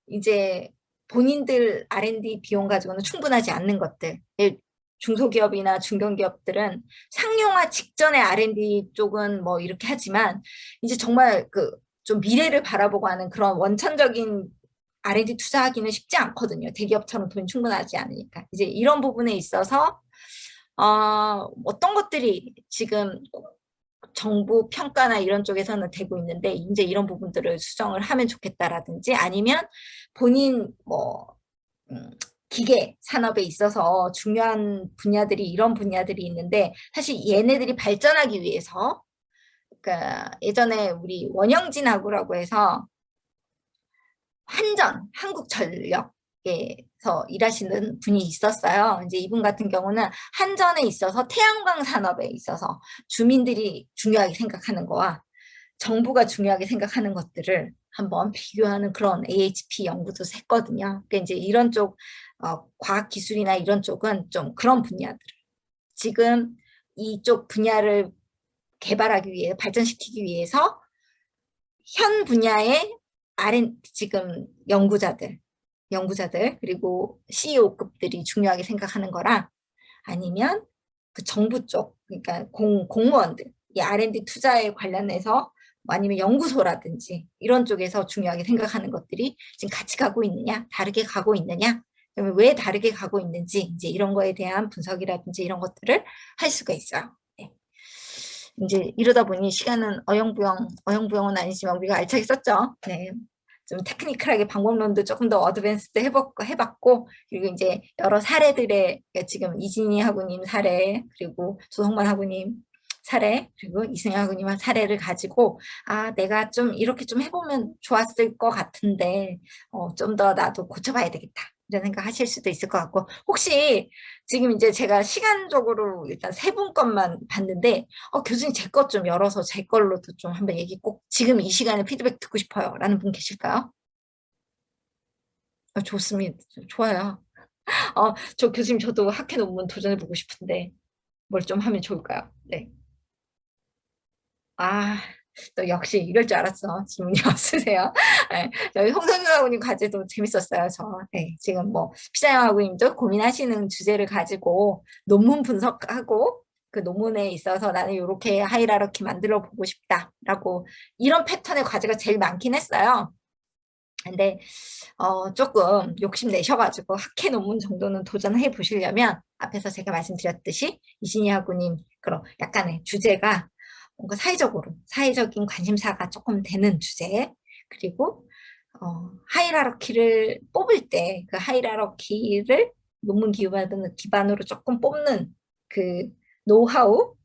이제 본인들 R&D 비용 가지고는 충분하지 않는 것들. 중소기업이나 중견기업들은 상용화 직전의 R&D 쪽은 뭐 이렇게 하지만 이제 정말 그 좀 미래를 바라보고 하는 그런 원천적인 R&D 투자하기는 쉽지 않거든요. 대기업처럼 돈이 충분하지 않으니까. 이제 이런 부분에 있어서 어떤 것들이 지금 정부 평가나 이런 쪽에서는 되고 있는데 이제 이런 부분들을 수정을 하면 좋겠다라든지 아니면 본인 뭐 기계 산업에 있어서 중요한 분야들이 이런 분야들이 있는데 사실 얘네들이 발전하기 위해서 그러니까 예전에 우리 원영진하고라고 해서 한국전력에서 일하시는 분이 있었어요. 이제 이분 같은 경우는 한전에 있어서 태양광 산업에 있어서 주민들이 중요하게 생각하는 거와 정부가 중요하게 생각하는 것들을 한번 비교하는 그런 AHP 연구도 했거든요. 그러니까 이제 이런 쪽 과학기술이나 이런 쪽은 좀 그런 분야들을 지금 이쪽 분야를 개발하기 위해 발전시키기 위해서 현 분야의 지금 연구자들 그리고 CEO급들이 중요하게 생각하는 거랑 아니면 그 정부 쪽 그러니까 공무원들 이 R&D 투자에 관련해서 아니면 연구소라든지 이런 쪽에서 중요하게 생각하는 것들이 지금 같이 가고 있느냐, 다르게 가고 있느냐, 그러면 왜 다르게 가고 있는지 이제 이런 거에 대한 분석이라든지 이런 것들을 할 수가 있어요. 네. 이제 이러다 보니 시간은 어영부영은 아니지만 우리가 알차게 썼죠. 네. 좀 테크니컬하게 방법론도 조금 더 어드밴스드 해봤고, 그리고 이제 여러 사례들의, 그러니까 지금 이진희 학우님 사례, 그리고 조성만 학우님 사례, 그리고 이승현 학우님 사례를 가지고, 아, 내가 좀 이렇게 좀 해보면 좋았을 것 같은데, 좀 더 나도 고쳐봐야 되겠다. 이런 생각 하실 수도 있을 것 같고, 혹시 지금 이제 제가 시간적으로 일단 세 분 것만 봤는데, 교수님 제 것 좀 열어서 제 걸로도 좀 한번 얘기 꼭 지금 이 시간에 피드백 듣고 싶어요. 라는 분 계실까요? 좋습니다. 좋아요. 저 교수님 저도 학회 논문 도전해보고 싶은데 뭘 좀 하면 좋을까요? 네. 아, 또 역시 이럴 줄 알았어. 질문이 없으세요. 네, 저희 홍성규 학우님 과제도 재밌었어요. 네, 지금 뭐 피자영 학우님도 고민하시는 주제를 가지고 논문 분석하고 그 논문에 있어서 나는 이렇게 하이라르키 만들어 보고 싶다라고 이런 패턴의 과제가 제일 많긴 했어요. 근데 조금 욕심내셔가지고 학회 논문 정도는 도전해 보시려면 앞에서 제가 말씀드렸듯이 이신희 학우님 그런 약간의 주제가 뭔가 사회적인 관심사가 조금 되는 주제, 그리고 하이라르키를 뽑을 때 그 하이라르키를 논문 기반으로 조금 뽑는 그 노하우,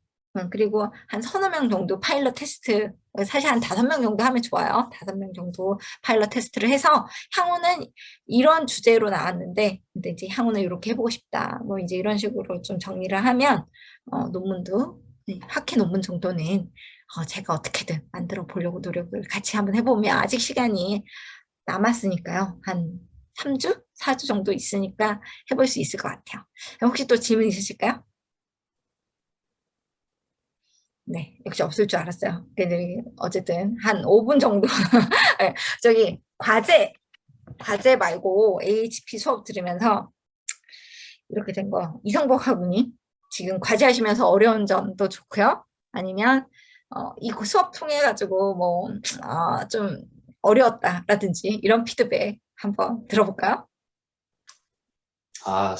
그리고 한 서너 명 정도 파일럿 테스트, 사실 한 5명 정도 하면 좋아요. 5명 정도 파일럿 테스트를 해서 향후는 이런 주제로 나왔는데, 근데 이제 향후는 이렇게 해보고 싶다. 뭐 이제 이런 식으로 좀 정리를 하면 논문도 학회 논문 정도는 제가 어떻게든 만들어 보려고 노력을 같이 한번 해보면 아직 시간이 남았으니까요. 한 3주? 4주 정도 있으니까 해볼 수 있을 것 같아요. 혹시 또 질문 있으실까요? 네, 역시 없을 줄 알았어요. 근데 어쨌든 한 5분 정도. 네, 저기 과제 말고 AHP 수업 들으면서 이렇게 된 거. 이성복 학우님 지금 과제하시면서 어려운 점도 좋고요. 아니면 이 수업 통해 가지고 뭐 좀 어려웠다라든지 이런 피드백 한번 들어볼까요? 아,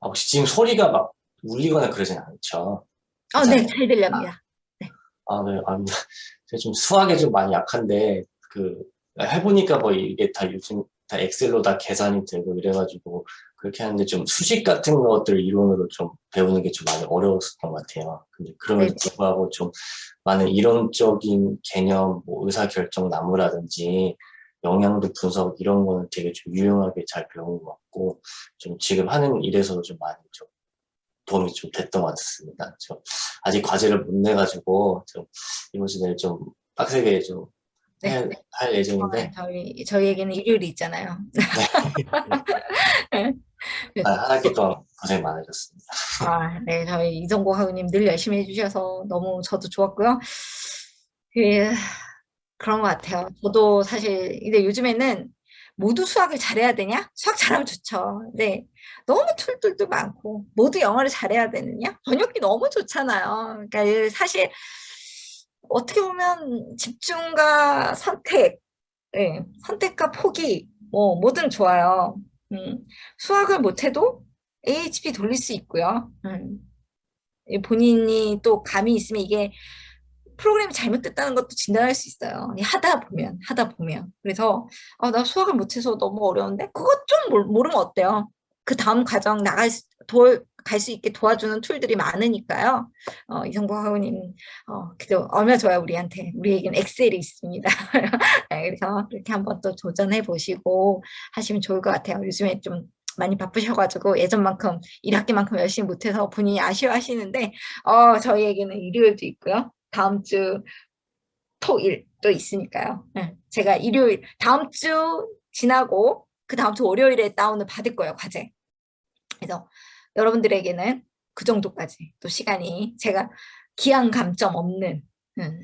혹시 지금 소리가 막 울리거나 그러진 않죠? 네, 괜찮아요? 잘 들립니다. 네. 네, 제가 좀 수학에 좀 많이 약한데, 해보니까 뭐 이게 다 요즘 다 엑셀로 다 계산이 되고 이래가지고, 그렇게 하는데 좀 수식 같은 것들 이론으로 좀 배우는 게 좀 많이 어려웠었던 것 같아요. 근데 그럼에도 네. 불구하고 좀 많은 이론적인 개념, 뭐 의사결정 나무라든지, 영양도 분석 이런 거는 되게 좀 유용하게 잘 배운 것 같고, 좀 지금 하는 일에서도 좀 많이 좀 도움이 좀 됐던 것 같습니다. 아직 과제를 못 내가지고 좀 이번 주 내일 좀 빡세게 좀 네. 할 예정인데 저희에게는 일요일이 있잖아요. 네. 한 학기 동안 고생 많으셨습니다. 네, 저희 이성고 학우님 늘 열심히 해주셔서 너무 저도 좋았고요. 그런 것 같아요. 저도 사실 근데 요즘에는 모두 수학을 잘해야 되냐? 수학 잘하면 좋죠. 근데 너무 툴툴도 많고 모두 영어를 잘해야 되느냐? 번역기 너무 좋잖아요. 그러니까 사실 어떻게 보면 집중과 선택, 선택과 포기 뭐든 좋아요. 수학을 못해도 AHP 돌릴 수 있고요. 본인이 또 감이 있으면 이게 프로그램이 잘못됐다는 것도 진단할 수 있어요. 하다 보면. 그래서 나 수학을 못해서 너무 어려운데 그것 좀 모르면 어때요? 그 다음 과정 갈 수 있게 도와주는 툴들이 많으니까요. 이성보 학우님 그래도 얼마나 좋아요 우리에게는 엑셀이 있습니다. 네, 그래서 그렇게 한번 또 도전해 보시고 하시면 좋을 것 같아요. 요즘에 좀 많이 바쁘셔가지고 예전만큼 1학기만큼 열심히 못해서 본인이 아쉬워하시는데 저희에게는 일요일도 있고요. 다음 주 토일도 있으니까요. 제가 일요일 다음 주 지나고 그 다음 주 월요일에 다운을 받을 거예요, 과제. 그래서 여러분들에게는 그 정도까지 또 시간이 제가 기한 감점 없는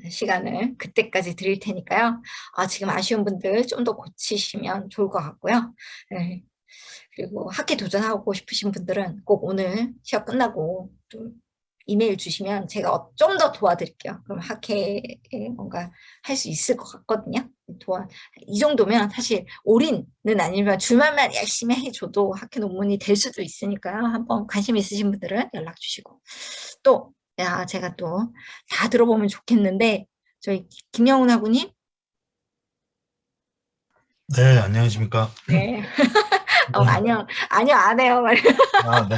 시간을 그때까지 드릴 테니까요. 지금 아쉬운 분들 좀 더 고치시면 좋을 것 같고요. 네. 그리고 학기 도전하고 싶으신 분들은 꼭 오늘 시험 끝나고 좀 이메일 주시면 제가 좀 더 도와드릴게요. 그럼 학회에 뭔가 할 수 있을 것 같거든요. 이 정도면 사실 올인은 아니지만 줄말만 열심히 해줘도 학회 논문이 될 수도 있으니까요. 한번 관심 있으신 분들은 연락 주시고. 또, 제가 또 다 들어보면 좋겠는데, 저희 김영훈 학우님? 네, 안녕하십니까. 네. 아니요, 안 해요. 아, 네.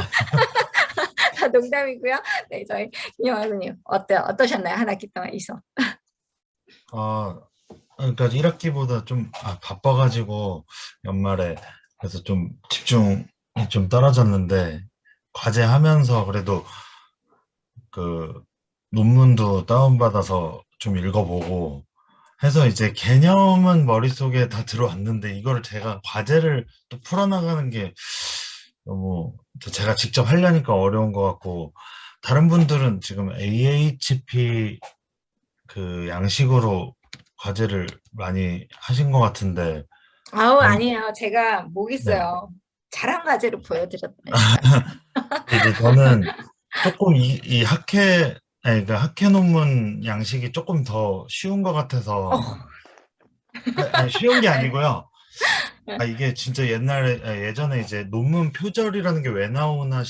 다 농담이고요. 네, 저희 김영훈 학우님, 어떠셨나요? 한 학기 동안 있어. 그러니까 1학기보다 좀 바빠가지고 연말에 그래서 좀 집중이 좀 떨어졌는데 과제하면서 그래도 그 논문도 다운받아서 좀 읽어보고 해서 이제 개념은 머릿속에 다 들어왔는데 이거를 제가 과제를 또 풀어나가는 게 너무 제가 직접 하려니까 어려운 것 같고 다른 분들은 지금 AHP 그 양식으로 과제를 많이 하신 것 같은데 아니에요. 제가 목 네. 있어요. 자랑 과제로 보여드렸다니까요. 이제 저는 조금 이 그러니까 학회 논문 양식이 조금 더 쉬운 것 같아서 아니, 쉬운 게 아니고요. 이게 진짜 예전에 이제 논문 표절이라는 게 왜 나오나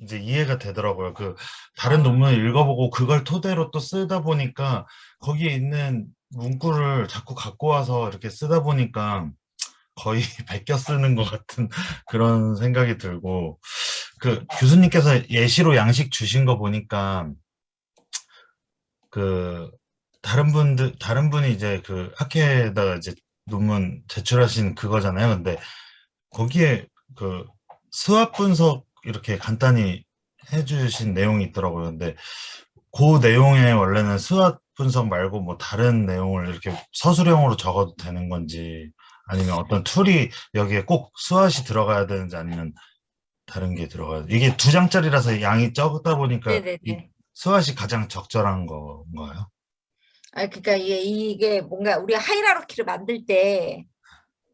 이제 이해가 되더라고요. 그 다른 논문을 읽어보고 그걸 토대로 또 쓰다 보니까 거기에 있는 문구를 자꾸 갖고 와서 이렇게 쓰다 보니까 거의 베껴 쓰는 것 같은 그런 생각이 들고 그 교수님께서 예시로 양식 주신 거 보니까 그 다른 분이 이제 그 학회에다가 이제 논문 제출하신 그거잖아요. 근데 거기에 그 수학 분석 이렇게 간단히 해주신 내용이 있더라고요. 근데 그 내용에 원래는 수학 분석 말고 뭐 다른 내용을 이렇게 서술형으로 적어도 되는 건지 아니면 어떤 툴이 여기에 꼭 수학이 들어가야 되는지 아니면 다른 게 들어가야 돼. 이게 2장짜리라서 양이 적다 보니까 이 네네네. 수학이 가장 적절한 건가요? 그러니까 이게 뭔가 우리가 하이라르키를 만들 때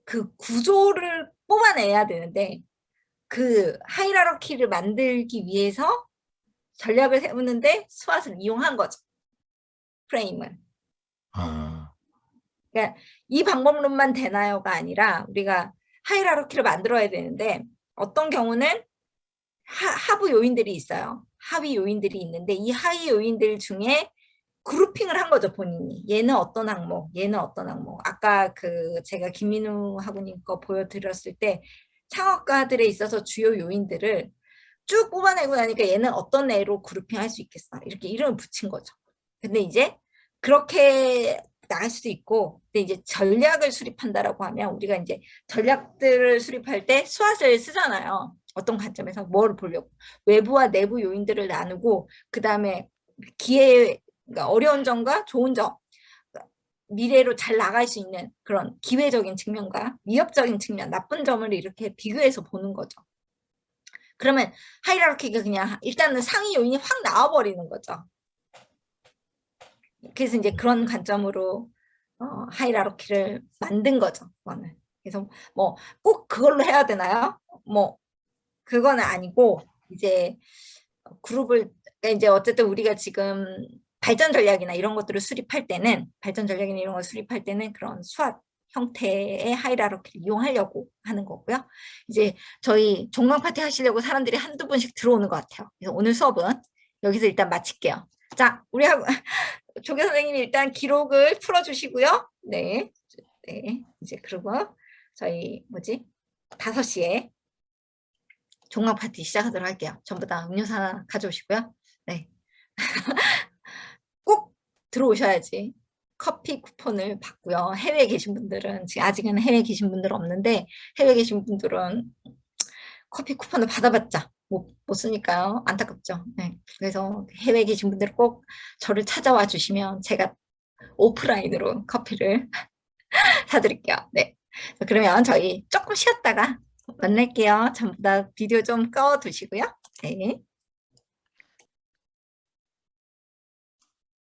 그 구조를 뽑아내야 되는데 그 하이라르키를 만들기 위해서 전략을 세우는데 스왓을 이용한 거죠. 프레임을. 아, 그러니까 이 방법론만 되나요가 아니라 우리가 하이라르키를 만들어야 되는데 어떤 경우는 하부 요인들이 있어요. 하위 요인들이 있는데 이 하위 요인들 중에 그룹핑을 한 거죠, 본인이. 얘는 어떤 항목, 얘는 어떤 항목. 아까 그 제가 김민우 학우님 거 보여드렸을 때 창업가들에 있어서 주요 요인들을 쭉 뽑아내고 나니까 얘는 어떤 애로 그룹핑 할 수 있겠어. 이렇게 이름을 붙인 거죠. 근데 이제 그렇게 나갈 수도 있고, 근데 이제 전략을 수립한다라고 하면 우리가 이제 전략들을 수립할 때 스왓을 쓰잖아요. 어떤 관점에서 뭘 보려고. 외부와 내부 요인들을 나누고, 그 다음에 그러니까 어려운 점과 좋은 점, 미래로 잘 나갈 수 있는 그런 기회적인 측면과 위협적인 측면, 나쁜 점을 이렇게 비교해서 보는 거죠. 그러면 하이라르키가 그냥 일단은 상위 요인이 확 나와버리는 거죠. 그래서 이제 그런 관점으로 하이라르키를 만든 거죠. 그거는. 그래서 뭐 꼭 그걸로 해야 되나요? 뭐 그거는 아니고 이제 그룹을 이제 어쨌든 우리가 지금 발전 전략이나 이런 것들을 수립할 때는 그런 수학 형태의 하이라르키를 이용하려고 하는 거고요. 이제 저희 종강 파티 하시려고 사람들이 한두 분씩 들어오는 것 같아요. 그래서 오늘 수업은 여기서 일단 마칠게요. 자, 우리 조교 선생님이 일단 기록을 풀어주시고요. 네, 이제 그리고 저희 5시에 종강 파티 시작하도록 할게요. 전부 다 음료수 하나 가져오시고요. 네. 꼭 들어오셔야지 커피 쿠폰을 받고요. 해외에 계신 분들은 아직은 해외에 계신 분들은 없는데 해외에 계신 분들은 커피 쿠폰을 받아봤자 못 쓰니까요. 안타깝죠. 네. 그래서 해외에 계신 분들 꼭 저를 찾아와 주시면 제가 오프라인으로 커피를 사드릴게요. 네. 그러면 저희 조금 쉬었다가 만날게요. 전부 다 비디오 좀 꺼두시고요. 네.